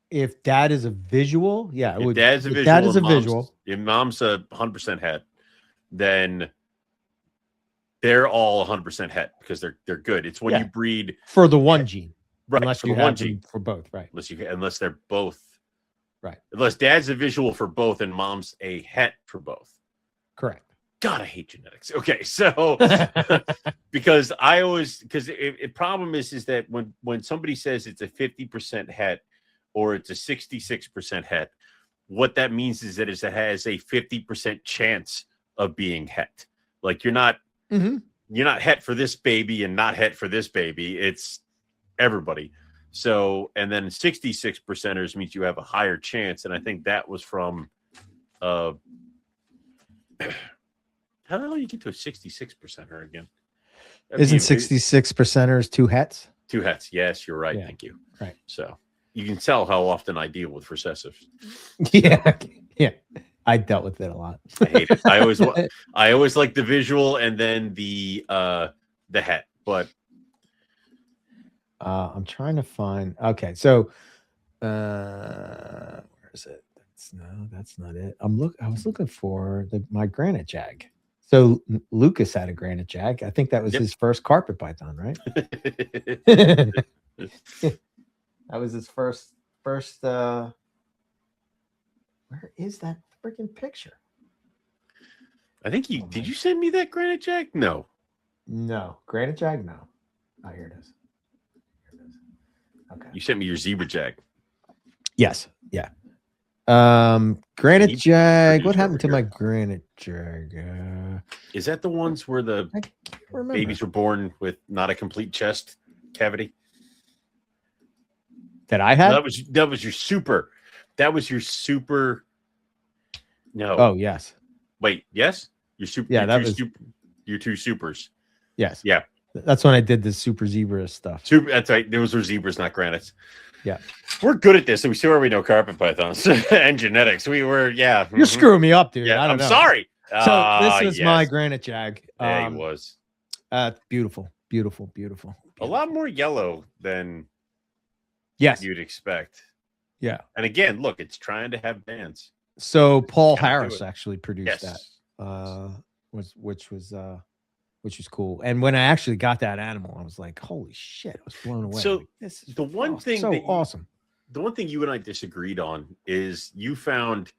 If dad is a visual, yeah, if dad's a visual, dad is a visual. If mom's a 100% het, then they're all 100% het because they're good. It's when you breed for the one gene, right? Unless you have them for both, right? Unless they're both, right? Unless dad's a visual for both and mom's a het for both. Correct. God, I hate genetics. Okay, so because the problem is that when somebody says it's a 50% het or it's a 66% het, what that means is that it has a 50% chance of being het. Like you're not het for this baby and not het for this baby. It's everybody. So, and then 66 percenters means you have a higher chance. And I think that was from how the hell do you get to a 66 percenter again? Isn't 66 percenters two hets? Two hets. Yes, you're right. Yeah. Thank you. Right. So you can tell how often I deal with recessives. Yeah. Yeah. I dealt with it a lot. I hate it. I always like the visual and then the het, but I'm trying to find. Okay, so where is it? That's not it. I was looking for my Granite Jag. So Lucas had a Granite Jag. I think that was his first carpet python, right? That was his first. Where is that freaking picture? I think did you send me that Granite Jag? No, Granite Jag. No. Oh, here it is. Okay. You sent me your zebra Jag. Yes. Yeah. Granite Jag. What happened to my Granite Jag? Is that the ones where the babies were born with not a complete chest cavity? That I had? No, that was your super. That was your super. No. Oh, yes. Wait, yes? Your super. Yeah, your two supers. Yes. Yeah. That's when I did the super zebra stuff. That's right. Those were zebras, not granites. Yeah. We're good at this. So we see where we know carpet pythons and genetics. We were, yeah. You're screwing me up, dude. Yeah, I'm sorry. So this was my Granite Jag. Yeah, he was. Beautiful. A lot more yellow than you'd expect. Yeah. And again, look, it's trying to have bands. So Paul Harris actually produced that. Which was cool. And when I actually got that animal, I was like, holy shit, I was blown away. So like, this is the one thing so awesome. The one thing you and I disagreed on is you found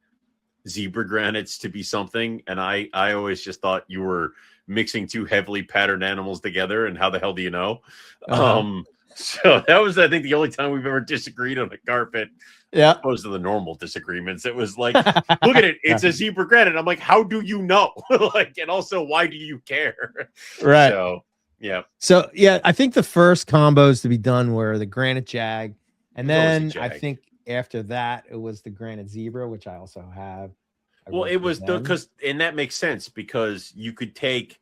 zebra granites to be something, and I always just thought you were mixing two heavily patterned animals together, and how the hell do you know? So that was, I think, the only time we've ever disagreed on a carpet. Yeah. Opposed to the normal disagreements. It was like, look at it. It's a zebra granite. I'm like, how do you know? Like, and also, why do you care? Right. So, yeah. So, yeah, I think the first combos to be done were the Granite Jag. And then I think after that, it was the Granite Zebra, which I also have. Well, it was and that makes sense because you could take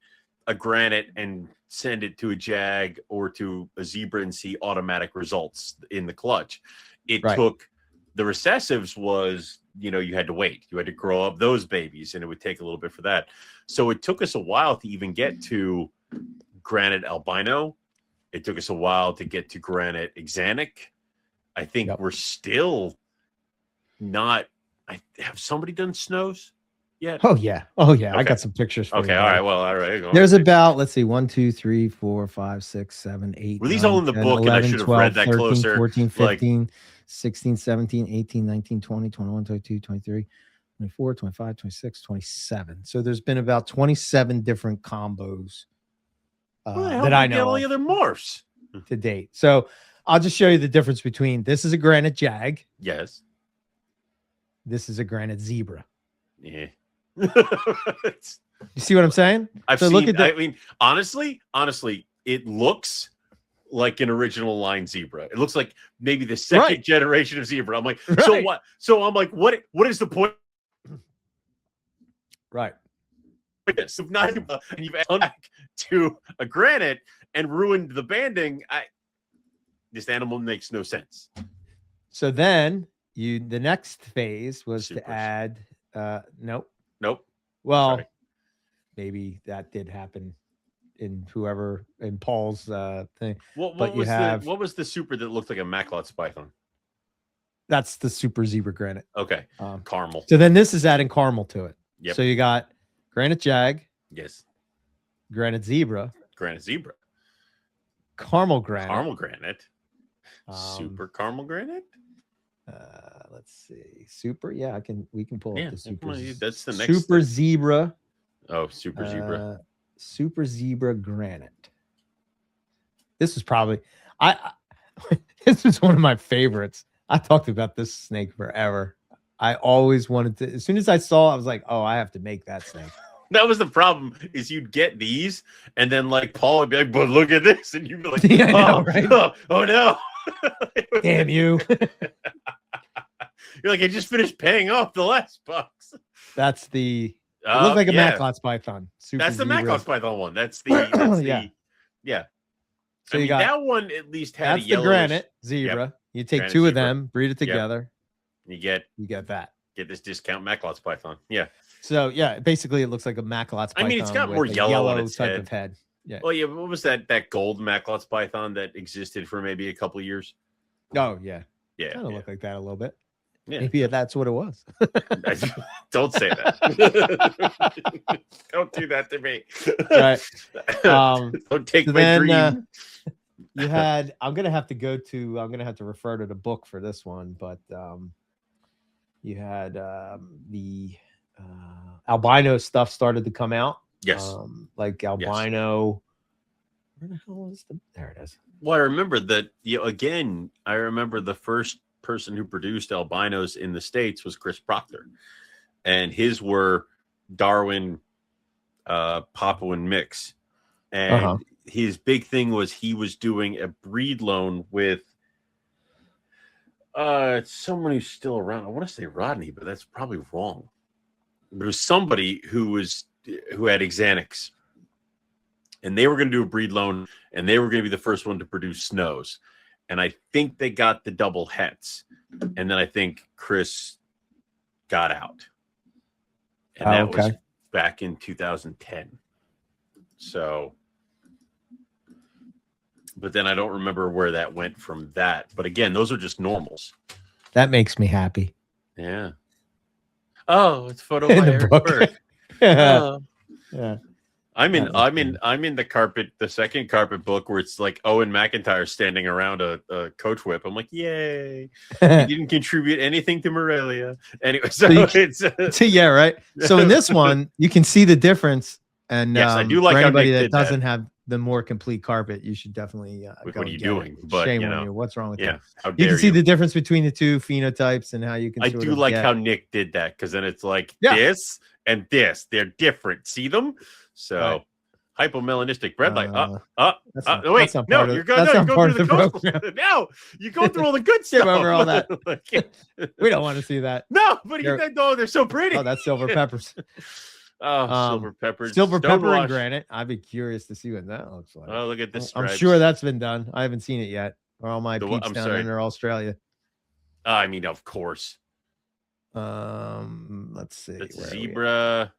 a granite and send it to a Jag or to a zebra and see automatic results in the clutch. It took the recessives was, you had to wait. You had to grow up those babies, and it would take a little bit for that. So it took us a while to even get to Granite Albino. It took us a while to get to Granite Exanic. I think we're still not. Have somebody done snows yet? Oh yeah. Okay. I got some pictures for you. All right. Well, all right. There's about, let's see, 1, 2, 3, 4, 5, 6, 7, 8. Were these all in the 10, book 11, and I should have 12, read that 13, closer? 14, 15, 16, 17, 18, 19, 20, 21, 22, 23, 24, 25, 26, 27. So there's been about 27 different combos that I know all the other morphs to date. So I'll just show you the difference between this is a Granite Jag. Yes. This is a Granite Zebra. Yeah. You see what I'm saying? Look at that. I mean, honestly, it looks like an original line zebra. It looks like maybe the second generation of zebra. I'm like, so what? So I'm like, what is the point? Right. stupidness of not, and you've gone back to a Granite and ruined the banding. This animal makes no sense. So then the next phase was Supers. to add nope. Well, sorry. Maybe that did happen in Paul's thing. What was the super that looked like a Macklot's python? That's the super zebra granite. Okay. Caramel. So then this is adding caramel to it. Yep. So you got granite jag. Yes. Granite zebra. Caramel granite. Super caramel granite. Let's see. Super. Yeah, we can pull up the super. That's the next super zebra. Oh, super zebra. Super zebra granite. This was probably this was one of my favorites. I talked about this snake forever. I always wanted to. As soon as I saw it, I was like, "Oh, I have to make that snake." That was the problem. Is you'd get these, and then like Paul would be like, "But look at this," and you'd be like, yeah, I know, right? Oh no! Damn you! You're like, I just finished paying off the last bucks. That's the. It looked like a Macklot's python. That's the Macklot's python one. That's the. Yeah. So I mean, that one at least had that's the granite zebra. Yep. You take two of them, breed it together. Yep. You get that. Get this discount Macklot's python. Yeah. So yeah, basically it looks like a Macklot's python. I mean, it's got more yellow on its type of head. Yeah. Well, yeah. What was that gold Macklot's python that existed for maybe a couple of years? Oh yeah. Yeah. Kind of look like that a little bit. Yeah. Maybe that's what it was. Don't say that. Don't do that to me. Right. Don't take my dream. You had. I'm gonna have to refer to the book for this one, but you had the albino stuff started to come out. Yes. Like albino. Yes. Where the hell is there it is. Well, I remember that. I remember the first person who produced albinos in the States was Chris Proctor, and his were Darwin, Papuan mix, and his big thing was he was doing a breed loan with someone who's still around. I want to say Rodney, but that's probably wrong. But it was somebody who had Xanax, and they were going to do a breed loan, and they were going to be the first one to produce snows. And I think they got the double hets. And then I think Chris got out. And that was back in 2010. So, but then I don't remember where that went from that. But again, those are just normals. That makes me happy. Yeah. Oh, it's photo by Eric Berg. Yeah. Yeah. I'm in the second carpet book where it's like Owen McIntyre standing around a coach whip. I'm like, yay. He didn't contribute anything to Morelia. Anyway, yeah, right. So in this one, you can see the difference. And yes, I do like for anybody that doesn't have the more complete carpet, you should definitely what are you doing? But shame on you. What's wrong with that? You can see the difference between the two phenotypes and how you can. I do like how Nick did that, because then it's like this and this. They're different. See them? So hypomelanistic bread light. Wait, no, you're going to go through the coastal. No, you go through all the good stuff. Over all that. We don't want to see that. No, but they're so pretty. Oh, that's silver peppers. Silver peppers. Silver pepper and granite. I'd be curious to see what that looks like. Oh, look at this. I'm sure that's been done. I haven't seen it yet. Or all my peeps down in Australia. I mean, of course. Let's see. That's zebra.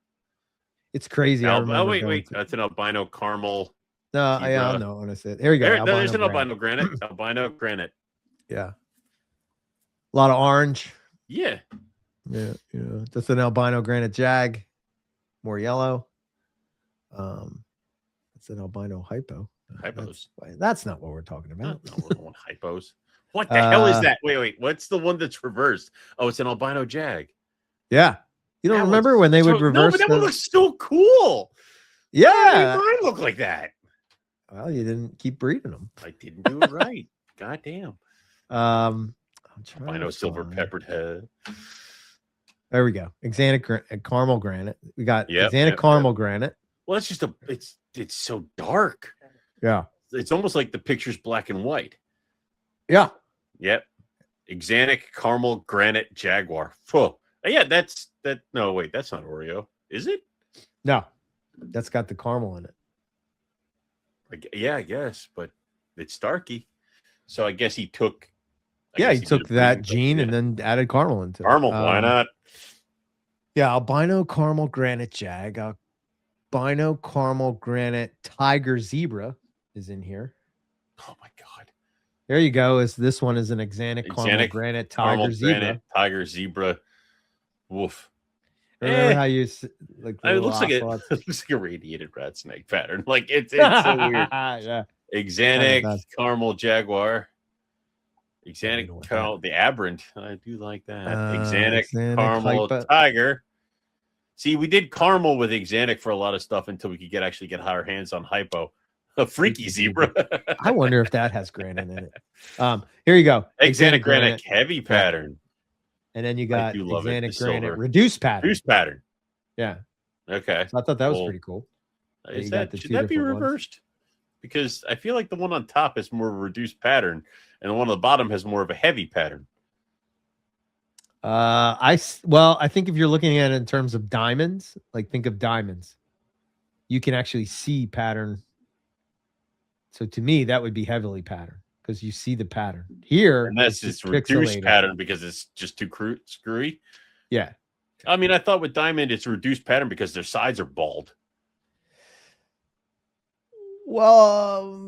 It's crazy. Wait. That's an albino caramel. No, I know when I said. Here we go. There's an albino granite. Albino granite. Yeah. A lot of orange. Yeah. Yeah. That's an albino granite jag. More yellow. It's an albino hypo. That's not what we're talking about. No, we're going hypos. What the hell is that? Wait. What's the one that's reversed? Oh, it's an albino jag. Yeah. You don't remember when they would reverse? No, but that one looks so cool. Yeah. Mine look like that. Well, you didn't keep breeding them. I didn't do it right. God damn. Albino silver peppered head. There we go. Xanic caramel granite. We got Xanic caramel granite. Well, it's just it's so dark. Yeah. It's almost like the picture's black and white. Yeah. Yep. Xanic caramel granite jaguar. Oh, yeah, that's that. No, wait, that's not Oreo. Is it? No. That's got the caramel in it. Yeah, I guess, but it's Starkey. So I guess he took. He took that gene and then added caramel into caramel. Why not? Yeah, albino caramel granite jag, albino caramel granite tiger zebra is in here. Oh my god! There you go. This one is an Exanic caramel granite tiger zebra. Granite, tiger zebra. Woof. Remember how you like? It looks like it looks like a radiated rat snake pattern. Like it's so weird. Yeah. Exanic caramel jaguar. Exanic caramel, the aberrant. I do like that. Exanic caramel tiger. See, we did caramel with Exanic for a lot of stuff until we could actually get our hands on hypo. A freaky zebra. I wonder if that has granite in it. Here you go. Exanic granite heavy pattern. And then you got Exanic granite reduced pattern. Reduced pattern. Yeah. Okay. So I thought that was pretty cool. Should that be reversed? Because I feel like the one on top is more reduced pattern, and the one on the bottom has more of a heavy pattern. I think if you're looking at it in terms of diamonds, like think of diamonds, you can actually see pattern. So to me, that would be heavily patterned because you see the pattern here. And that's just reduced pattern because it's just too screwy. Yeah. I mean, I thought with diamond, it's reduced pattern because their sides are bald. Well,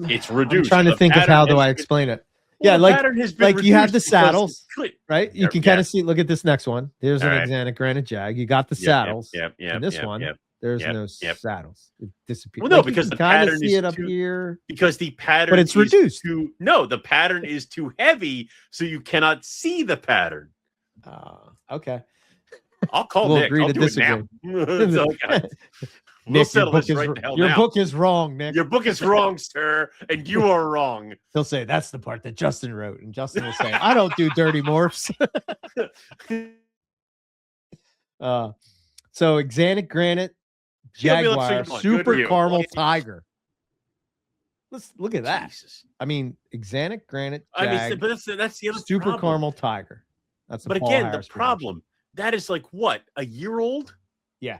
it's reduced. I'm trying to think of how do I explain it. Well, yeah, like you have the saddles, right? You can kind of see. Look at this next one. There's an Exanic granite jag. You got the saddles. Yeah. And this one, there's no saddles. It disappears. Well, no, because the pattern is up here. Because the pattern, but it's reduced. The pattern is too heavy, so you cannot see the pattern. Okay. I'll call Nick. I'll do it now. Nick, your book is wrong, Nick. Your book is wrong, sir, and you are wrong. He'll say that's the part that Justin wrote, and Justin will say, "I don't do dirty morphs." So Exanic granite jaguar super caramel tiger. Let's look at that. Jesus. I mean, Exanic granite. Jag, but that's the other super problem. Caramel tiger. That's but again, the problem that is like what, a year old? Yeah.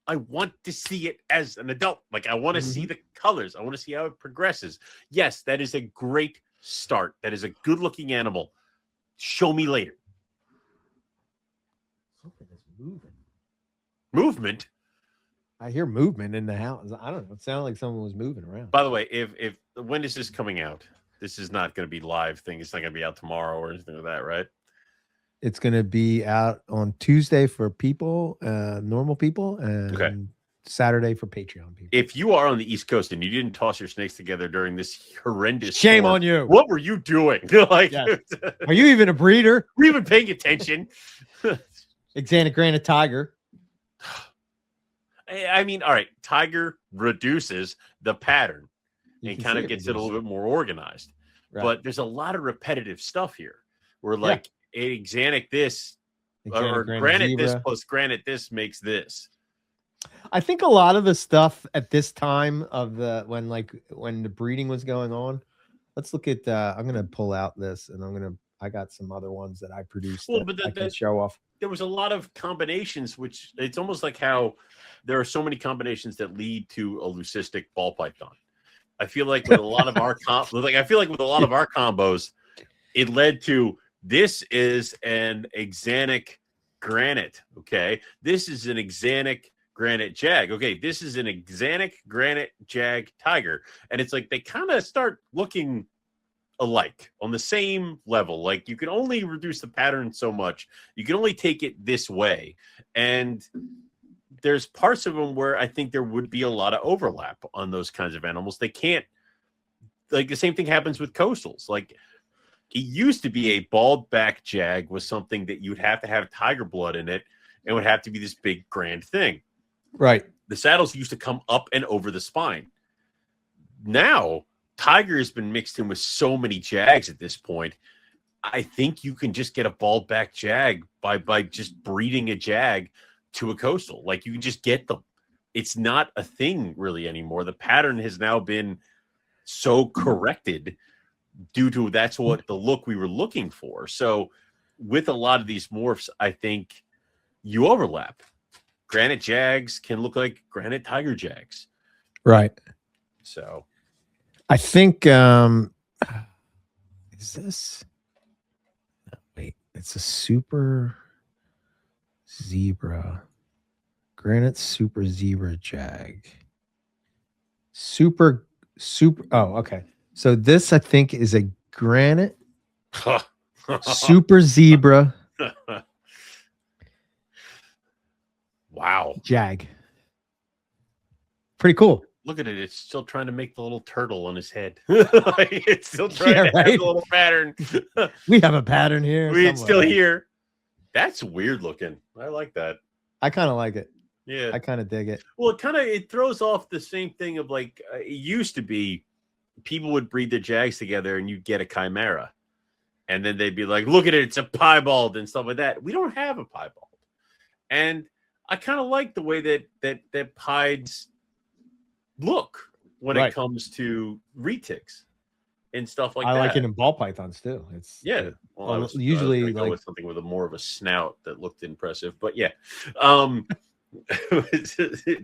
I want to see it as an adult. Like I want to see the colors. I want to see how it progresses. Yes, that is a great start. That is a good-looking animal. Show me later. Something is moving. Movement. I hear movement in the house. I don't know. It sounded like someone was moving around. By the way, if when is this coming out? This is not going to be live thing. It's not going to be out tomorrow or anything like that, right? It's going to be out on Tuesday for people, normal people, and Saturday for Patreon people. If you are on the East Coast and you didn't toss your snakes together during this horrendous shame on you. What were you doing? Like, yes. Are you even a breeder? Were you even paying attention? Exanic granite tiger. I mean, all right, tiger reduces the pattern and kind of gets it a little bit more organized. Right. But there's a lot of repetitive stuff here. Where like Exanic this or granite zebra. This plus granite this makes this. I think a lot of the stuff at this time of when the breeding was going on. Let's look at I'm gonna pull out this and I got some other ones that I produced that I can show off. There was a lot of combinations, which it's almost like how there are so many combinations that lead to a leucistic ball python. I feel like with a lot of our combos, it led to this is an Exanic granite. Okay. This is an Exanic granite jag. Okay. This is an Exanic granite jag tiger. And it's like they kind of start looking alike on the same level. Like you can only reduce the pattern so much. You can only take it this way. And there's parts of them where I think there would be a lot of overlap on those kinds of animals. They can't, like the same thing happens with coastals. Like it used to be a bald back jag was something that you'd have to have tiger blood in it and would have to be this big grand thing. Right. The saddles used to come up and over the spine. Now tiger has been mixed in with so many jags at this point. I think you can just get a bald back jag by just breeding a jag to a coastal. Like you can just get them. It's not a thing really anymore. The pattern has now been so corrected due to that's what the look we were looking for. So with a lot of these morphs, I think you overlap. granite jags can look like granite tiger jags. Right. So I think is this wait, it's a super zebra. Granite super zebra jag. Super oh, okay. So this I think is a granite super zebra wow. jag. Pretty cool. Look at it. It's still trying to make the little turtle on his head. It's still trying to have the little pattern. We have a pattern here. It's still here. That's weird looking. I like that. I kind of like it. Yeah. I kind of dig it. Well, it throws off the same thing of like it used to be people would breed their jags together and you'd get a chimera. And then they'd be like, look at it, it's a piebald and stuff like that. We don't have a piebald. And I kind of like the way that pieds look when it comes to retics and stuff like that. I like it in ball pythons too. It's well, usually go with something with more of a snout that looked impressive, but yeah.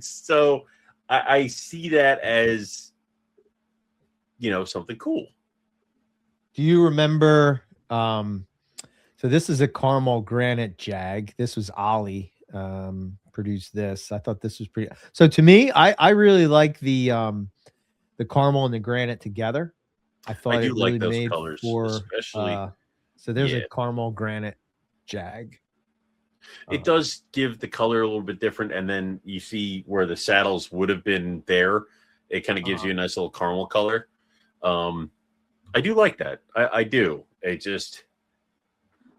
So I see that as something cool. Do you remember? So this is a caramel granite jag. This was Ollie produced this. I thought this was pretty. So to me, I really like the caramel and the granite together. I thought I do like really those made colors, for, especially. So there's a caramel granite jag. It does give the color a little bit different, and then you see where the saddles would have been there. It kind of gives you a nice little caramel color. I do like that. I do. It just.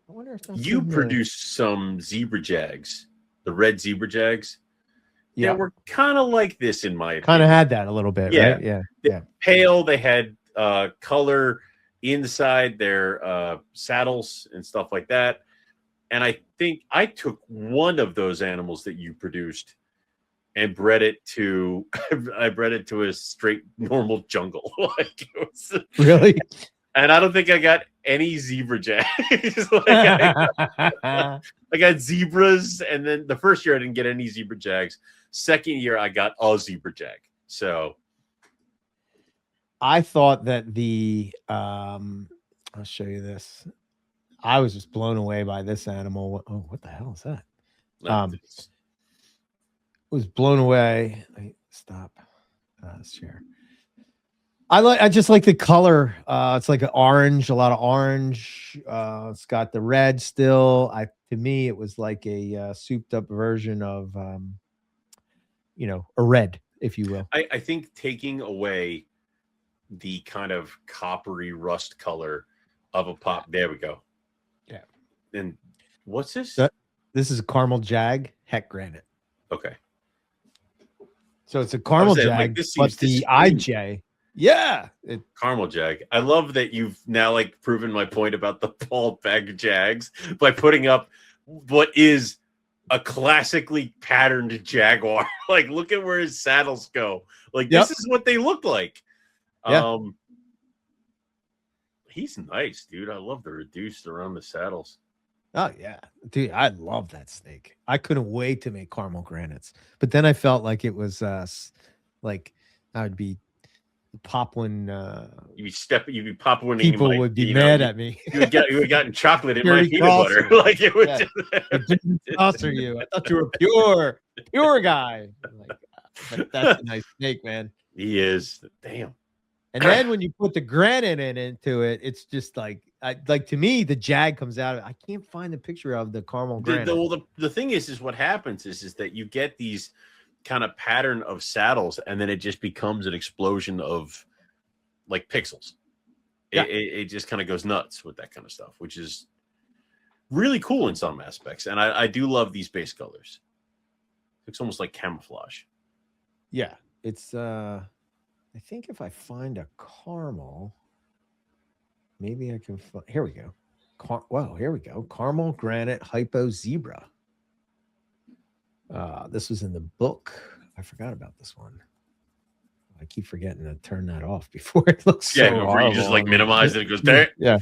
I wonder if you produced some zebra jags, the red zebra jags. Yeah, that were kind of like this in my opinion. Kind of had that a little bit, right? Yeah. Pale. They had color inside their saddles and stuff like that. And I think I took one of those animals that you produced and bred it to a straight normal jungle. Really? And I don't think I got any zebra jags. I got zebras, and then the first year I didn't get any zebra jags. Second year I got a zebra jag. So I thought that I'll show you this. I was just blown away by this animal. Oh, what the hell is that? Was blown away. Stop. Share. I just like the color. It's like an orange, a lot of orange. It's got the red still. To me, it was like a souped up version of, a red, if you will. I think taking away the kind of coppery rust color of a pop. There we go. Yeah. And what's this? This is a caramel jag, heck granite. Okay. So it's a caramel jag, but the IJ. Yeah, caramel jag. I love that you've now proven my point about the bald bag jags by putting up what is a classically patterned jaguar. Look at where his saddles go. This is what they look like. Yeah. He's nice, dude. I love the reduced around the saddles. Oh yeah, dude, I love that snake. I couldn't wait to make caramel granites, but then I felt like it was I would be popping. You'd be popping. People would be mad at me. You would have gotten chocolate in my peanut butter. It would. I didn't sponsor you. I thought you were pure guy. But that's a nice snake, man. He is. Damn. And then when you put the granite into it, it's just to me, the jag comes out of it. I can't find the picture of the caramel granite. The thing is what happens is that you get these kind of pattern of saddles, and then it just becomes an explosion of pixels. Yeah. It just kind of goes nuts with that kind of stuff, which is really cool in some aspects. And I do love these base colors. It's almost like camouflage. Yeah, it's I think if I find a caramel, maybe I can find. Here we go. Wow, here we go. Caramel granite hypo zebra. This was in the book. I forgot about this one. I keep forgetting to turn that off before it looks so horrible. You just minimize it. It goes there. Yeah.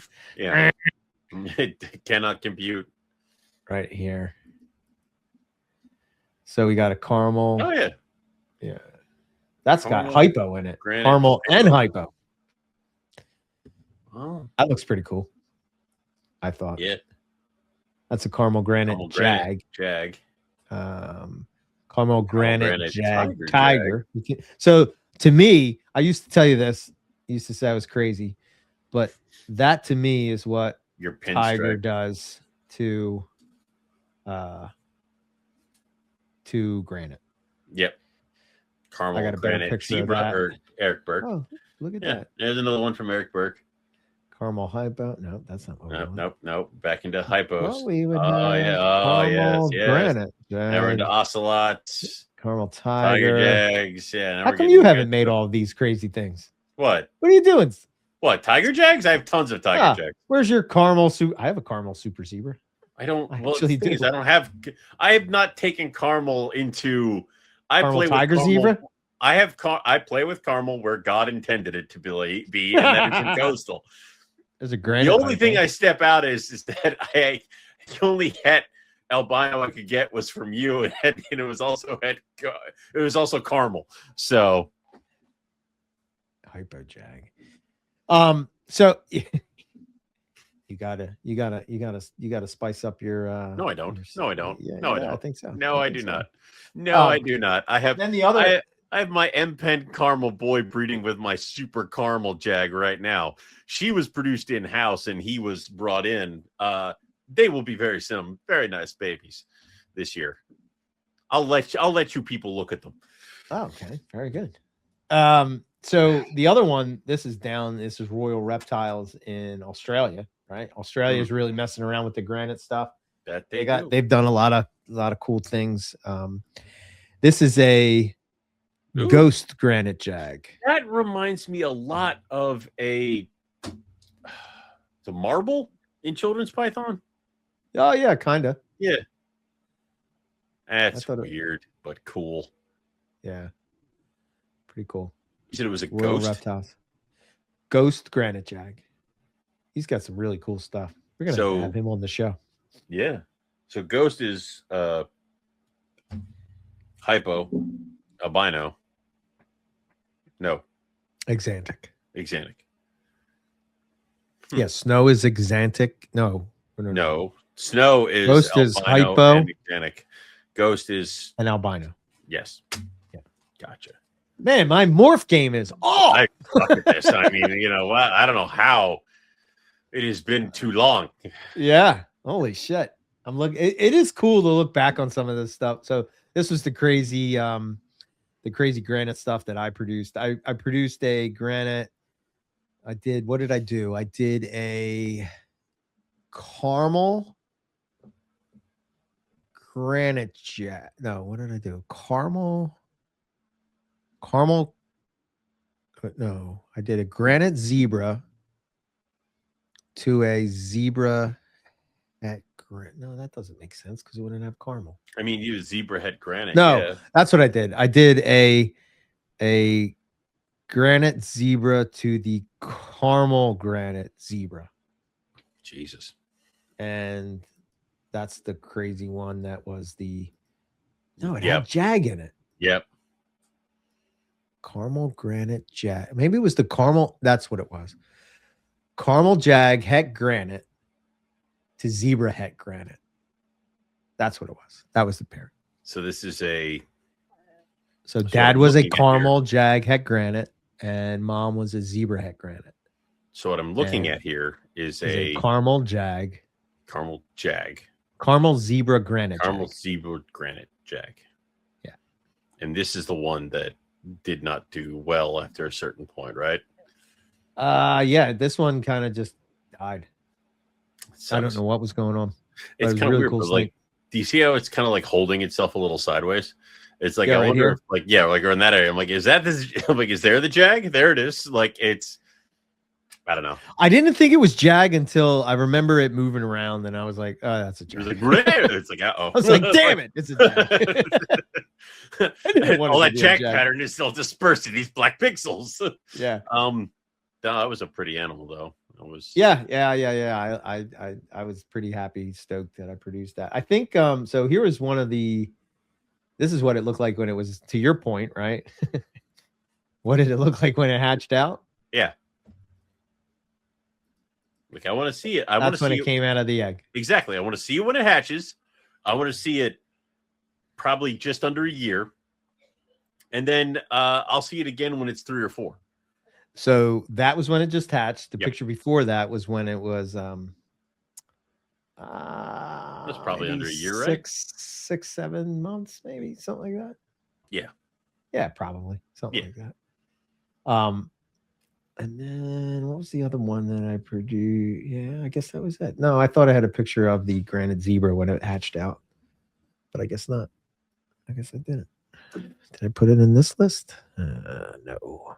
It cannot compute. Right here. So we got a caramel. Oh yeah. Yeah. That's Caramel, got hypo in it. Granite, Caramel and hypo. Oh. That looks pretty cool. I thought. Yeah. That's a caramel granite jag. Caramel granite jag tiger. So to me, I used to tell you this. I used to say I was crazy, but that to me is what your tiger does to granite. Yep. Caramel, I got a better granite, picture zebra, of that. or Eric Burke. Oh, look at that. There's another one from Eric Burke. Caramel hypo. No, that's not what we want. Nope. Back into hypos. Well, we would caramel granite. Now we're into ocelots. Caramel tiger jags. Yeah. How come you haven't made all these crazy things? What? What are you doing? What? Tiger jags? I have tons of tiger jags. Where's your caramel soup? I have a caramel super zebra. I don't. Well, the thing is, I don't have. I have not taken caramel into. I caramel play tiger with zebra. I have. I play with caramel where God intended it to be, and that is in coastal. There's a granite. The only thing I step out is that the only het albino I could get was from you, and it was also caramel. So hypo jag. So you gotta spice up your. No, I don't. No, I don't. Yeah, no, I don't. I think so. No, I do not. No, I do not. I have. Then the other. I have my M-Pen caramel boy breeding with my super caramel jag right now. She was produced in-house and he was brought in. They will be very nice babies this year. I'll let you people look at them. Oh, okay. Very good. So the other one, this is Royal Reptiles in Australia, right? Australia is really messing around with the granite stuff. That they've done a lot of cool things. This is a ghost granite jag. That reminds me a lot of the marble in Children's Python. Oh yeah, kind of. Yeah. That's weird, but cool. Yeah. Pretty cool. You said it was a Royal ghost? Reptiles. Ghost granite jag. He's got some really cool stuff. We're going to have him on the show. Yeah. So ghost is hypo, albino. No. Exantic. Yeah, snow is exantic. No. Snow is ghost is hypo and exantic. Ghost is an albino. Yes. Yeah. Gotcha. Man, my morph game is I suck at this. I mean, I don't know how it has been too long. Yeah. Holy shit. I'm looking. It is cool to look back on some of this stuff. So this was the crazy granite stuff that I produced. I produced a granite. What did I do? I did a caramel granite jet. No, what did I do? Caramel. No, I did a granite zebra to a zebra at granite. No, that doesn't make sense because it wouldn't have caramel. I mean, you zebra head granite. No, that's what I did. I did a granite zebra to the caramel granite zebra. Jesus. And that's the crazy one. That was it had jag in it. Yep. Caramel granite jag. Maybe it was the caramel. That's what it was. Caramel jag het granite to zebra het granite. That's what it was. That was the pair. So this is So dad was a caramel jag het granite and mom was a zebra het granite. So what I'm looking at here is a caramel jag. Caramel zebra granite. Zebra granite jag. Yeah. And this is the one that did not do well after a certain point, right? Yeah, this one kind of just died. I don't know what was going on. It's kind of weird, but like, do you see how it's kind of like holding itself a little sideways? It's like, I wonder if, like in that area. I'm like, is that this? I'm like, is there the jag? There it is. Like, I don't know. I didn't think it was jag until I remember it moving around, and I was like, "Oh, that's a jag." It's like, uh-oh. I was like, "Damn it, it's a jag." All that jag pattern is still dispersed in these black pixels. Yeah. That was a pretty animal, though. It was. Yeah. I was pretty happy, stoked that I produced that. I think. So here was one of the This is what it looked like when it was, to your point, right? What did it look like when it hatched out? Yeah. Like, I want to see it. I want to That's when see it came out of the egg. Exactly. I want to see it when it hatches. I want to see it probably just under a year. And then I'll see it again when it's 3 or 4. So that was when it just hatched. The Yep. picture before that was when it was that's probably under a year, right? 6, 7 months, maybe something like that. Yeah. Yeah, probably something like that. And then what was the other one that I produced? Yeah, I guess that was it. No, I thought I had a picture of the Granite zebra when it hatched out, but I guess not. I guess I didn't. Did I put it in this list? No.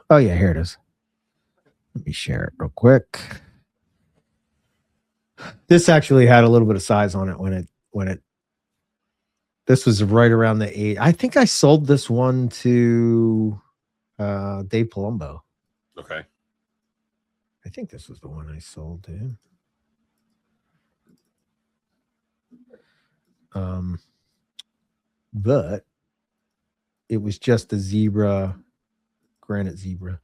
Oh yeah, here it is. Let me share it real quick. This actually had a little bit of size on it when it. This was right around the 8. I think I sold this one to Dave Palumbo. Okay. I think this was the one I sold to him. But it was just a zebra, Granite zebra.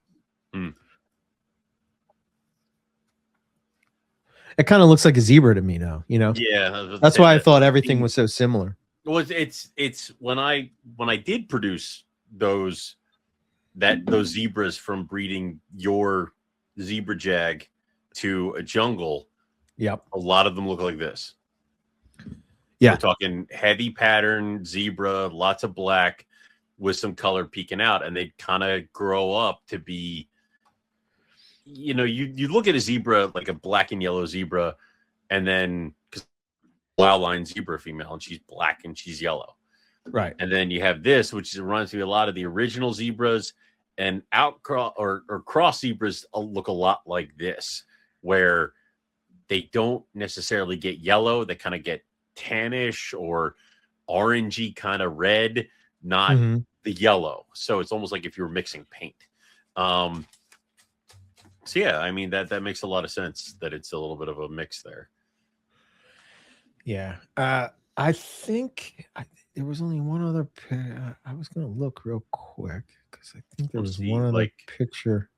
It kind of looks like a zebra to me now, you know? Yeah. That's why I thought everything was so similar. Well, it's when I did produce those zebras from breeding your zebra jag to a jungle. Yep. A lot of them look like this. Yeah. We're talking heavy pattern zebra, lots of black with some color peeking out, and they kind of grow up to be, you know, you look at a zebra, like a black and yellow zebra, and then because wildline zebra female, and she's black and she's yellow. Right. And then you have this, which reminds me a lot of the original zebras, and outcross or cross zebras look a lot like this, where they don't necessarily get yellow. They kind of get tannish or orangey kind of red, not the yellow. So it's almost like if you were mixing paint. So yeah, I mean, that makes a lot of sense that it's a little bit of a mix there. Yeah. I think there was only one other I was going to look real quick because I think there was one other picture.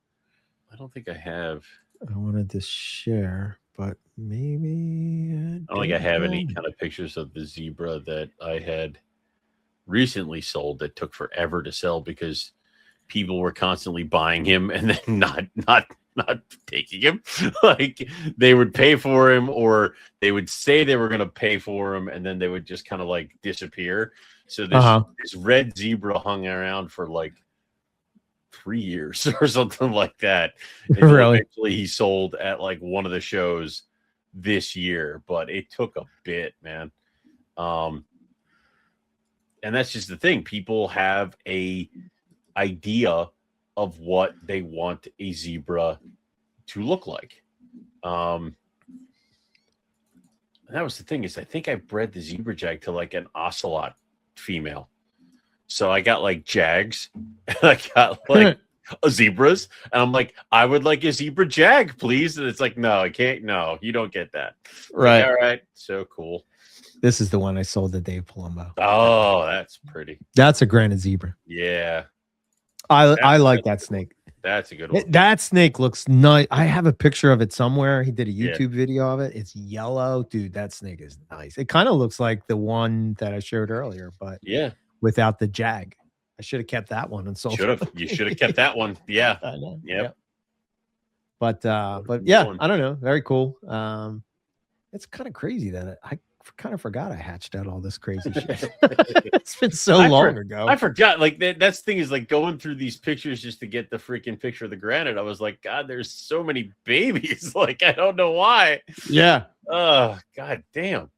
I don't think I have. I wanted to share, but maybe I don't think I have any kind of pictures of the zebra that I had recently sold that took forever to sell because people were constantly buying him and then not taking him. Like they would pay for him, or they would say they were going to pay for him, and then they would just kind of like disappear. So this red zebra hung around for like 3 years or something like that. Really? Eventually he sold at like one of the shows this year, but it took a bit, man. And that's just the thing. People have a idea of what they want a zebra to look like. And that was the thing, is I think I bred the zebra jag to like an ocelot female. So I got like jags and I got like zebras, and I'm like, I would like a zebra jag, please. And it's like, no, I can't. No, you don't get that. Right. Like, all right. So cool. This is the one I sold to Dave Palumbo. Oh, that's pretty. That's a Granite zebra. Yeah. I like that snake. That's a good one. That snake looks nice. I have a picture of it somewhere. He did a YouTube video of it. It's yellow. Dude, that snake is nice. It kind of looks like the one that I showed earlier, but without the jag. I should have kept that one and sold it. You should have kept that one. Yeah. I know. Yep. But yeah, I don't know. Very cool. It's kind of crazy that I kind of forgot I hatched out all this crazy shit. It's been so long ago. I forgot. Like that's the thing is like going through these pictures just to get the freaking picture of the Granite. I was like, God, there's so many babies. Like, I don't know why. Yeah. Oh, God damn.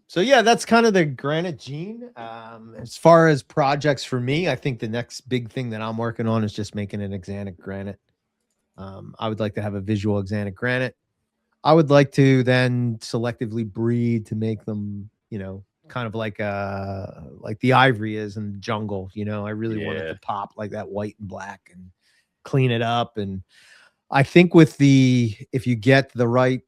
So yeah, that's kind of the Granite gene. As far as projects for me, I think the next big thing that I'm working on is just making an axanthic Granite. I would like to have a visual axanthic Granite. I would like to then selectively breed to make them, you know, kind of like the ivory is in the jungle. You know, I really want it to pop like that white and black and clean it up. And I think with if you get the right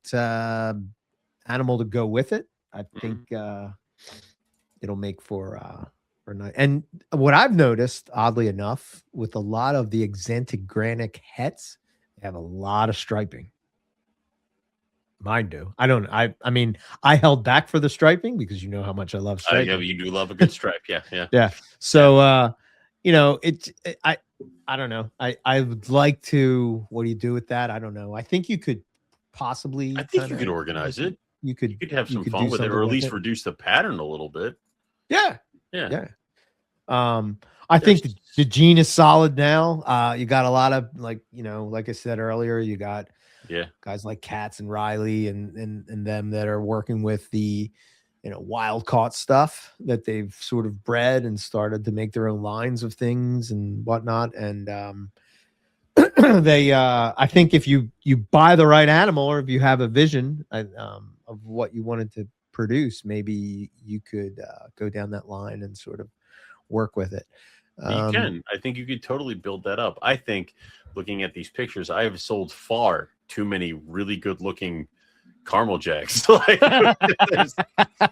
animal to go with it, I think it'll make for nice. And what I've noticed, oddly enough, with a lot of the exentic granite hets, they have a lot of striping. Mine do. I don't. I mean, I held back for the striping because you know how much I love striping. Yeah, you do love a good stripe. Yeah, yeah, yeah. So, you know, I don't know. I would like to. What do you do with that? I don't know. I think you could possibly. I think you could organize it. You could have some fun with it, or at least reduce the pattern a little bit. Yeah, yeah. I think the gene is solid now. You got a lot of like I said earlier, you got guys like Katz and Riley and them that are working with the wild caught stuff that they've sort of bred and started to make their own lines of things and whatnot. And I think if you buy the right animal, or if you have a vision of what you wanted to produce, maybe you could go down that line and sort of work with it. You can. I think you could totally build that up. I think looking at these pictures, I have sold far too many really good looking caramel jags. Like,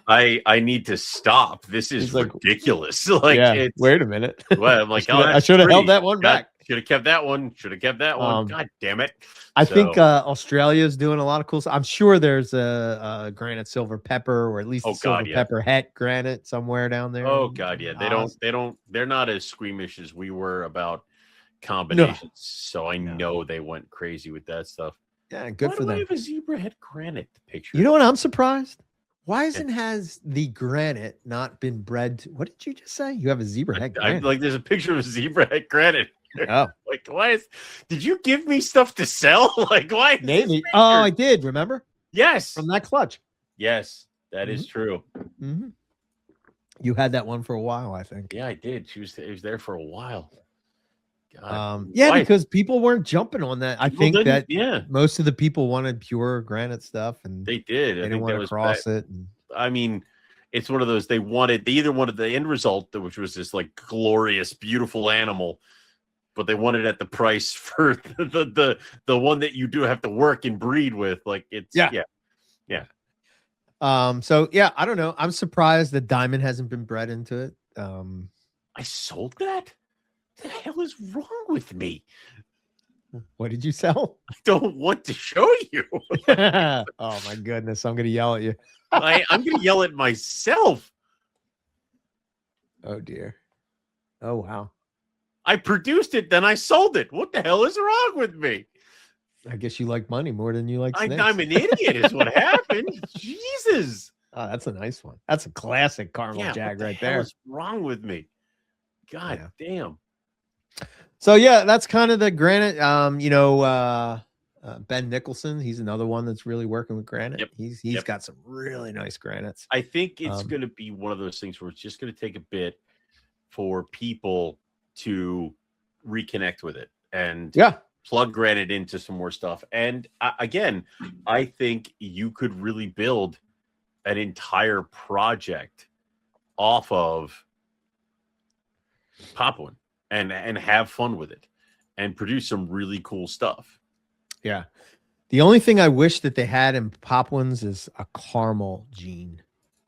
I need to stop. This is ridiculous. Like, wait a minute. Well, I'm like, I should have held that one back. Should have kept that one. Should have kept that one. God damn it. I think Australia is doing a lot of cool stuff. I'm sure there's a granite silver pepper, or at least a silver pepper het granite somewhere down there. Oh God, yeah. They're not as squeamish as we were about combinations. No. So I know they went crazy with that stuff. Yeah, good for them. Why do I have a zebra head granite picture? You know what? I'm surprised. Why has the granite not been bred to, what did you just say? You have a zebra head granite. There's a picture of a zebra head granite. Oh, like, why did you give me stuff to sell? Like, why? Maybe. Oh, I did. Remember? Yes. From that clutch. Yes, that is true. Mm-hmm. You had that one for a while, I think. Yeah, I did. It was there for a while. God. Because people weren't jumping on that. I think that most of the people wanted pure granite stuff, and they did. They didn't want to cross it. And... I mean, it's one of those. They either wanted the end result, which was this like glorious, beautiful animal, but they wanted at the price for the one that you do have to work and breed with. Like it's yeah. So yeah, I don't know. I'm surprised that diamond hasn't been bred into it. I sold that. What the hell is wrong with me? What did you sell? I don't want to show you. Oh my goodness, I'm gonna yell at you. I'm gonna yell at myself. Oh dear. Oh wow. I produced it, then I sold it. What the hell is wrong with me? I guess you like money more than you like snakes. I'm an idiot is what happened. Jesus. Oh, that's a nice one. That's a classic caramel jag right there. What's wrong with me? God damn. So yeah, that's kind of the granite. Ben Nicholson, he's another one that's really working with granite. Yep. He's got some really nice granites. I think it's going to be one of those things where it's just going to take a bit for people to reconnect with it and plug granite into some more stuff. And again, I think you could really build an entire project off of Papuan and have fun with it and produce some really cool stuff. Yeah. The only thing I wish that they had in Papuans is a caramel gene.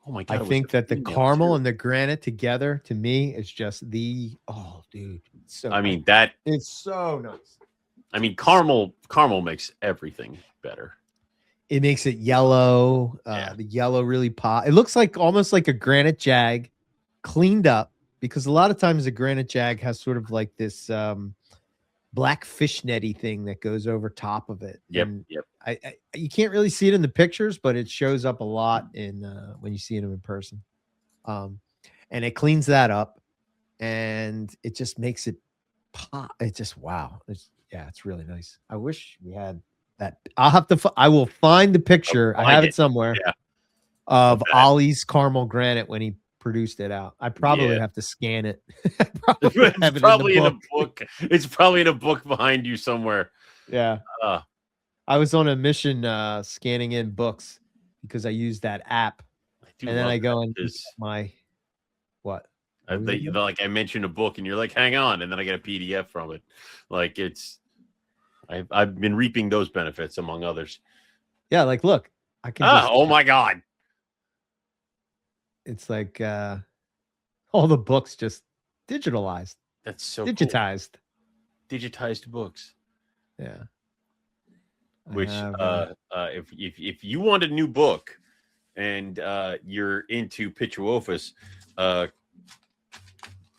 Oh my God. I think that the caramel and the granite together, to me, is just dude. So it's so nice. I mean, caramel makes everything better. It makes it yellow. The yellow really pop. It looks like almost like a granite jag cleaned up, because a lot of times the granite jag has sort of like this black fishnetty thing that goes over top of it. Yep. And you can't really see it in the pictures, but it shows up a lot in when you see them in person. And it cleans that up, and it just makes it pop. It's just wow. It's really nice. I wish we had that. I will find the picture. I have it somewhere. Yeah. Of Ollie's caramel granite when he produced it out. I probably have to scan it. It's probably in a book. It's probably in a book behind you somewhere. Yeah. I was on a mission scanning in books because I use that app. And then I go and my what? Like I mentioned a book and you're like, hang on, and then I get a PDF from it. Like I've been reaping those benefits among others. Yeah, like look, I can just, oh my God. it's like all the books just digitalized. That's so digitized. Cool. Digitized books. Yeah. Which if you want a new book and you're into Pituophis,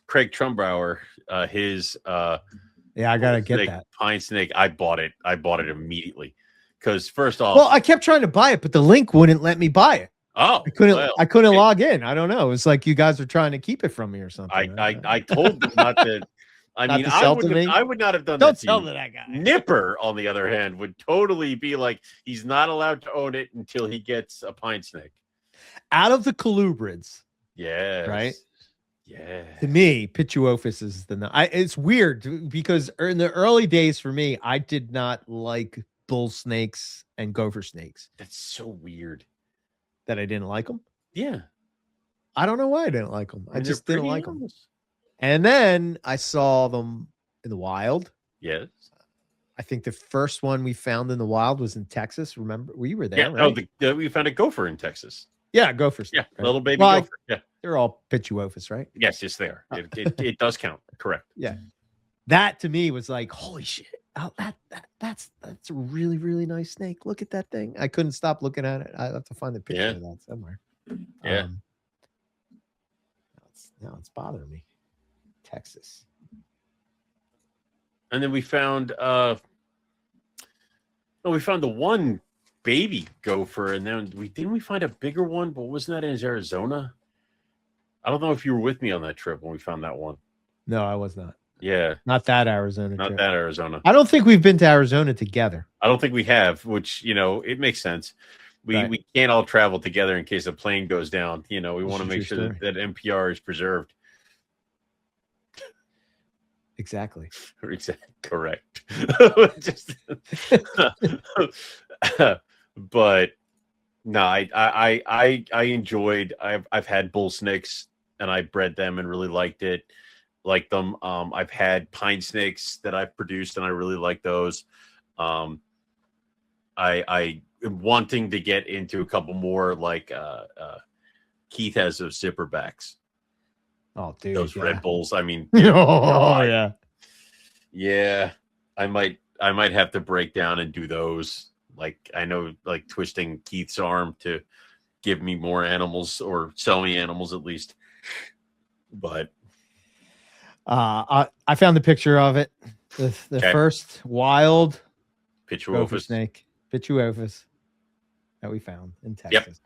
Craig Trumbauer, his yeah, I gotta get that Pine Snake. I bought it immediately because first off, well, I kept trying to buy it, but the link wouldn't let me buy it. Oh, I couldn't log in. I don't know. It's like you guys are trying to keep it from me or something. I told them not to. I mean, I would not have done Don't that. Don't tell that guy. Nipper, on the other hand, would totally be like, he's not allowed to own it until he gets a pine snake. Out of the colubrids. Yeah. Right? Yeah. To me, Pituophis is it's weird because in the early days for me, I did not like bull snakes and gopher snakes. That's so weird. That I didn't like them? Yeah. I don't know why I didn't like them. I just didn't like them. And then I saw them in the wild. Yes. I think the first one we found in the wild was in Texas. Remember, we were there, right? Oh, we found a gopher in Texas. Yeah, gophers. Yeah, right? Little baby gopher. Yeah, they're all Pituophis, right? Yes, it's there. It does count. Correct. Yeah, that to me was like, holy shit! Oh, that's a really, really nice snake. Look at that thing. I couldn't stop looking at it. I have to find the picture of that somewhere. Yeah. Now it's bothering me. Texas. And then we found the one baby gopher, and then we find a bigger one, but wasn't that in Arizona? I don't know if you were with me on that trip when we found that one. No, I was not. Yeah. Not that Arizona trip. That Arizona. I don't think we've been to Arizona together. I don't think we have, which, it makes sense. We can't all travel together in case a plane goes down. We want to make sure that MPR is preserved. Exactly. Correct. But no, I enjoyed. I've had bull snakes and I bred them and really liked them. I've had pine snakes that I've produced and I really like those. I am wanting to get into a couple more, like Keith has those zipperbacks. Oh, dude, those Red Bulls. I mean, yeah. I might have to break down and do those. Like, I know, like twisting Keith's arm to give me more animals or sell me animals at least. But I found the picture of it. The first wild Pituophis snake, Pituophis, that we found in Texas.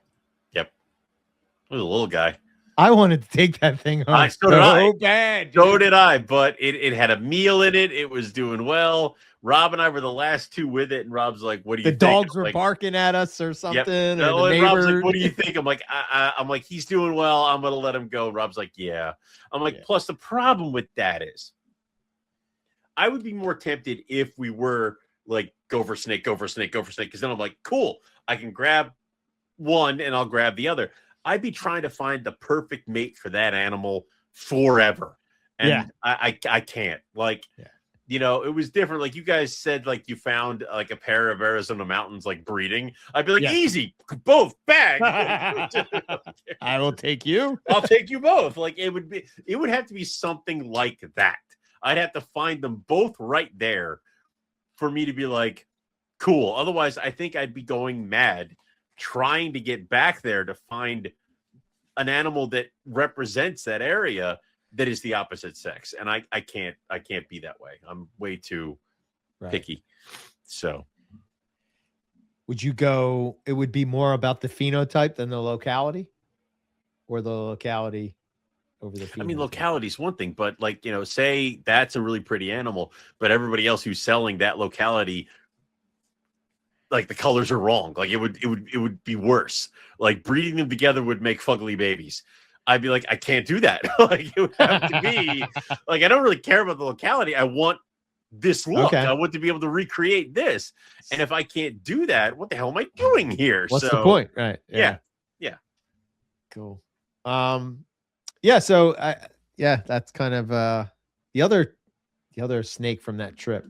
Yep. It was a little guy. I wanted to take that thing home. So did I. Bad. So did I, but it had a meal in it. It was doing well. Rob and I were the last two with it, and Rob's like, "What do you think?" The dogs were barking at us or something. Yep. No, and Rob's like, "What do you think?" I'm like, I'm like, he's doing well. I'm gonna let him go. Rob's like, "Yeah." I'm like, plus the problem with that is, I would be more tempted if we were like gopher snake, because then I'm like, cool, I can grab one and I'll grab the other. I'd be trying to find the perfect mate for that animal forever. And I can't. Like, it was different. Like you guys said, like you found like a pair of Arizona mountains like breeding. I'd be like, easy, both bag. I will take you. I'll take you both. Like it would have to be something like that. I'd have to find them both right there for me to be like, cool. Otherwise, I think I'd be going mad trying to get back there to find an animal that represents that area that is the opposite sex. And I can't be that way. I'm way too picky. So would you go, it would be more about the phenotype than the locality, or the locality over the phenotype? I mean, locality is one thing, but like, say that's a really pretty animal, but everybody else who's selling that locality, like the colors are wrong. Like it would be worse. Like breeding them together would make fugly babies. I'd be like, I can't do that. Like it would have to be like, I don't really care about the locality. I want this look. Okay. I want to be able to recreate this. And if I can't do that, what the hell am I doing here? What's the point? Right. Yeah. Cool. Yeah. So that's kind of the other snake from that trip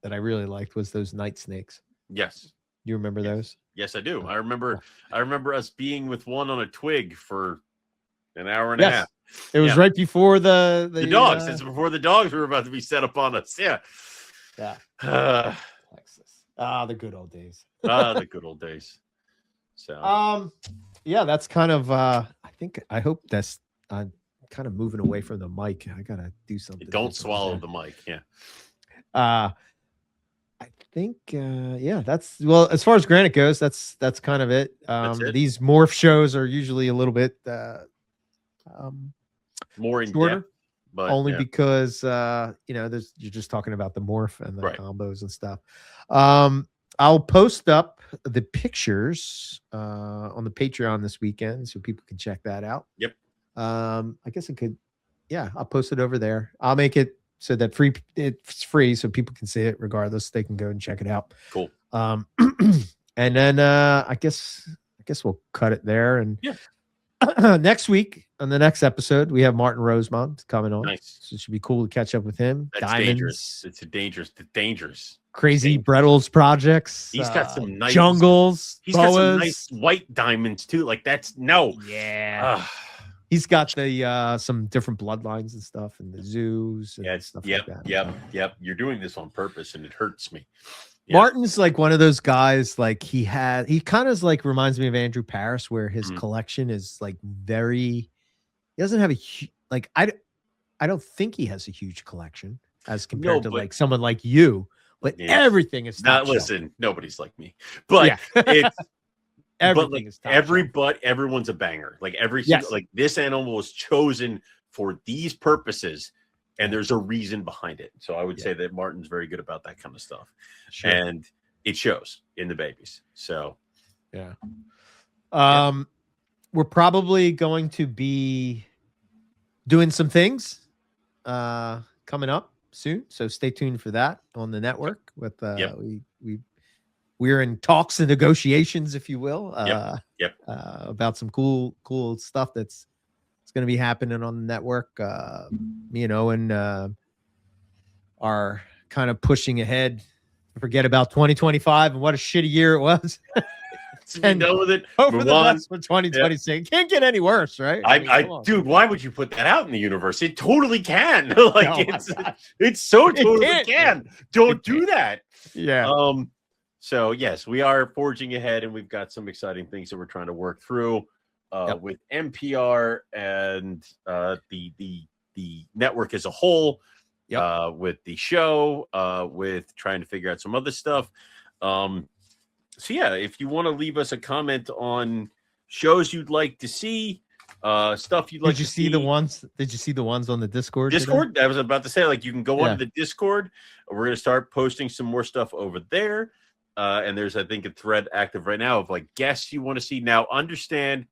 that I really liked was those night snakes. Yes. You remember those? Yes, I do. I remember us being with one on a twig for an hour and a half. It was right before the dogs. It's before the dogs were about to be set upon us. Yeah. Texas. The good old days. The good old days. So yeah, that's kind of I hope that's I'm kind of moving away from the mic. I gotta do something. Don't swallow the mic. Yeah. I think that's as far as Granite goes, that's kind of it. These Morph shows are usually a little bit more in shorter, depth, but only because you're just talking about the Morph and the combos and stuff. I'll post up the pictures on the Patreon this weekend so people can check that out. Yep. I guess it could. Yeah, I'll post it over there. I'll make it so that it's free so people can see it regardless. They can go and check it out. Cool. And then I guess we'll cut it there. And next week on the next episode, we have Martin Rosemont coming on. Nice. So it should be cool to catch up with him. That's dangerous. It's dangerous. Crazy Brettles projects. He's got some nice jungles. He's got some nice white diamonds too. Like Yeah. He's got the some different bloodlines and stuff and the zoos and stuff like that. Yep. You're doing this on purpose and it hurts me. Yeah. Martin's like one of those guys, like he kind of like reminds me of Andrew Paris, where his collection is like he doesn't have I don't think he has a huge collection as compared to like someone like you, but everything is not listen, nobody's like me, but it's everything is everyone's a banger. Like like this animal was chosen for these purposes. And there's a reason behind it. So I would say that Martin's very good about that kind of stuff. Sure. And it shows in the babies. So, we're probably going to be doing some things coming up soon. So stay tuned for that on the network with we're in talks and negotiations, if you will, about some cool stuff that's going to be happening on the network. Me and Owen are kind of pushing ahead. Forget about 2025 and what a shitty year it was. And done with it. Hope for the best for 2026. Can't get any worse, right? Dude, why would you put that out in the universe? It totally can. It's so totally can. Don't do that. Yeah. So yes, we are forging ahead, and we've got some exciting things that we're trying to work through. With MPR and the network as a whole, with the show, with trying to figure out some other stuff. So if you want to leave us a comment on shows you'd like to see, stuff you'd like to see. Did you see the ones on the Discord? I was about to say, like, you can go onto the Discord. We're going to start posting some more stuff over there. And there's, I think, a thread active right now of like guests you want to see. Now, understand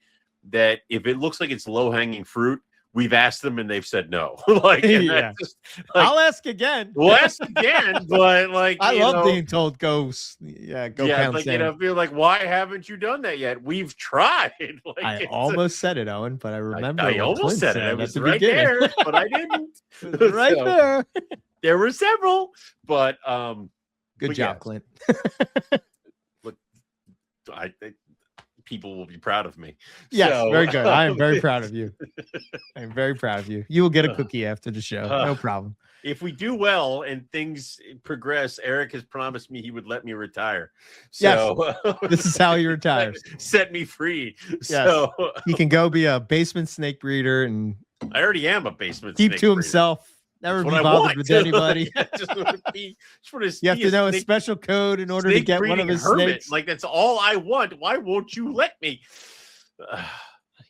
that if it looks like it's low-hanging fruit, we've asked them and they've said no. I'll ask again. We'll ask again, but like I love being told go pound like sand. Feel like, why haven't you done that yet? We've tried. Like, I almost said it, Owen, but I remember I almost said it. I was right there, but I didn't. There. There were several, but good job, Clint. Look, I think people will be proud of me. Yes, very good. I am very proud of you. I'm very proud of you. You will get a cookie after the show. No problem. If we do well and things progress, Eric has promised me he would let me retire. So this is how he retires. Set me free. Yes. So he can go be a basement snake breeder, and I already am a basement keep snake to himself. Breeder. Never be bothered with anybody. You have to know a special code in order to get one of his snakes. Like, that's all I want. Why won't you let me?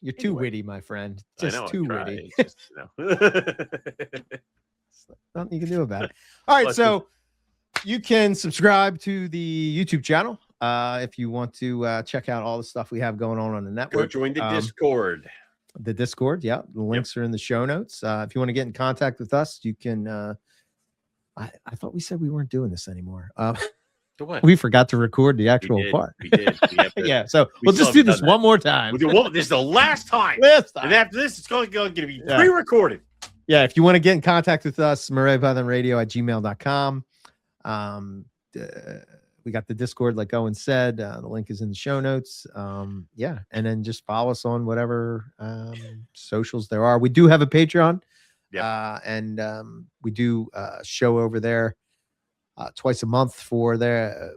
You're too witty, my friend. Just too witty. Nothing you can do about it. All right, so you can subscribe to the YouTube channel if you want to check out all the stuff we have going on the network. Go join the Discord. The Discord, the links are in the show notes. If you want to get in contact with us, you can. I thought we said we weren't doing this anymore. We forgot to record the actual part. We did. Yeah, so we'll just do this one more time. This is the last time. And after this, it's going to be pre-recorded. Yeah, if you want to get in contact with us, MoreliaPic@gmail.com. we got the Discord, like Owen said. The link is in the show notes. Yeah, and then just follow us on whatever socials there are. We do have a Patreon, and we do a show over there twice a month for their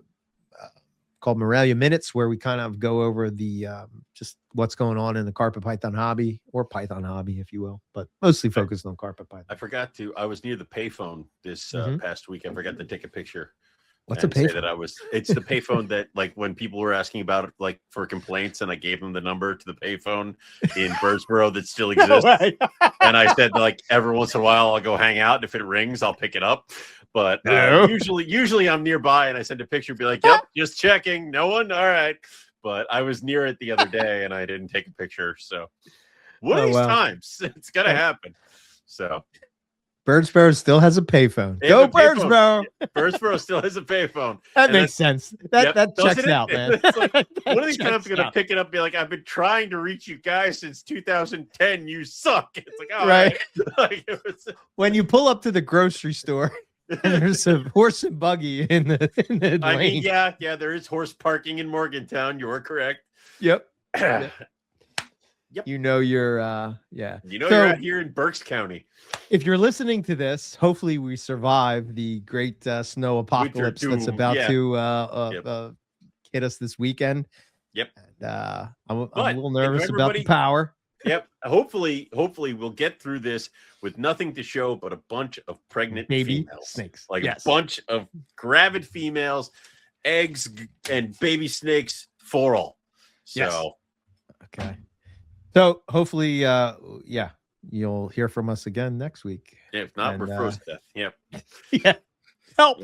called Morelia Minutes, where we kind of go over the just what's going on in the carpet python hobby, or python hobby, if you will, but mostly focused on carpet python. I was near the payphone this past week. I forgot to take a picture. What's a payphone? It's the payphone that, like, when people were asking about it, like, for complaints, and I gave them the number to the payphone in Birdsboro that still exists. And I said, like, every once in a while I'll go hang out, and if it rings, I'll pick it up. But usually I'm nearby, and I send a picture, be like, yep, just checking. No one? All right. But I was near it the other day, and I didn't take a picture. So one of these times, it's going to happen. So Birdsboro still has a payphone. Go Birdsboro! Birdsboro still has a payphone. That makes sense. That checks out, man. It's like, one of these times I'm going to pick it up and be like, I've been trying to reach you guys since 2010. You suck. It's like, all right. Like, when you pull up to the grocery store and there's a horse and buggy in the lane. I mean, yeah, there is horse parking in Morgantown. You are correct. Yep. Yep. You know you're you're out here in Berks County. If you're listening to this, hopefully we survive the great snow apocalypse that's about to hit us this weekend. Yep. And, I'm a little nervous about the power. Yep. Hopefully we'll get through this with nothing to show but a bunch of pregnant baby females. Snakes. Like a bunch of gravid females, eggs, and baby snakes for all. So okay. So hopefully you'll hear from us again next week. If not, we're frozen to death. Yep. Yeah. Help.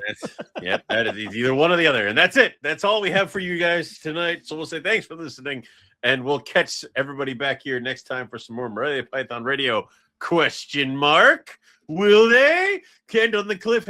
That is either one or the other. And that's it. That's all we have for you guys tonight. So we'll say thanks for listening, and we'll catch everybody back here next time for some more Morelia Python Radio ? Will they? End on the cliffhanger.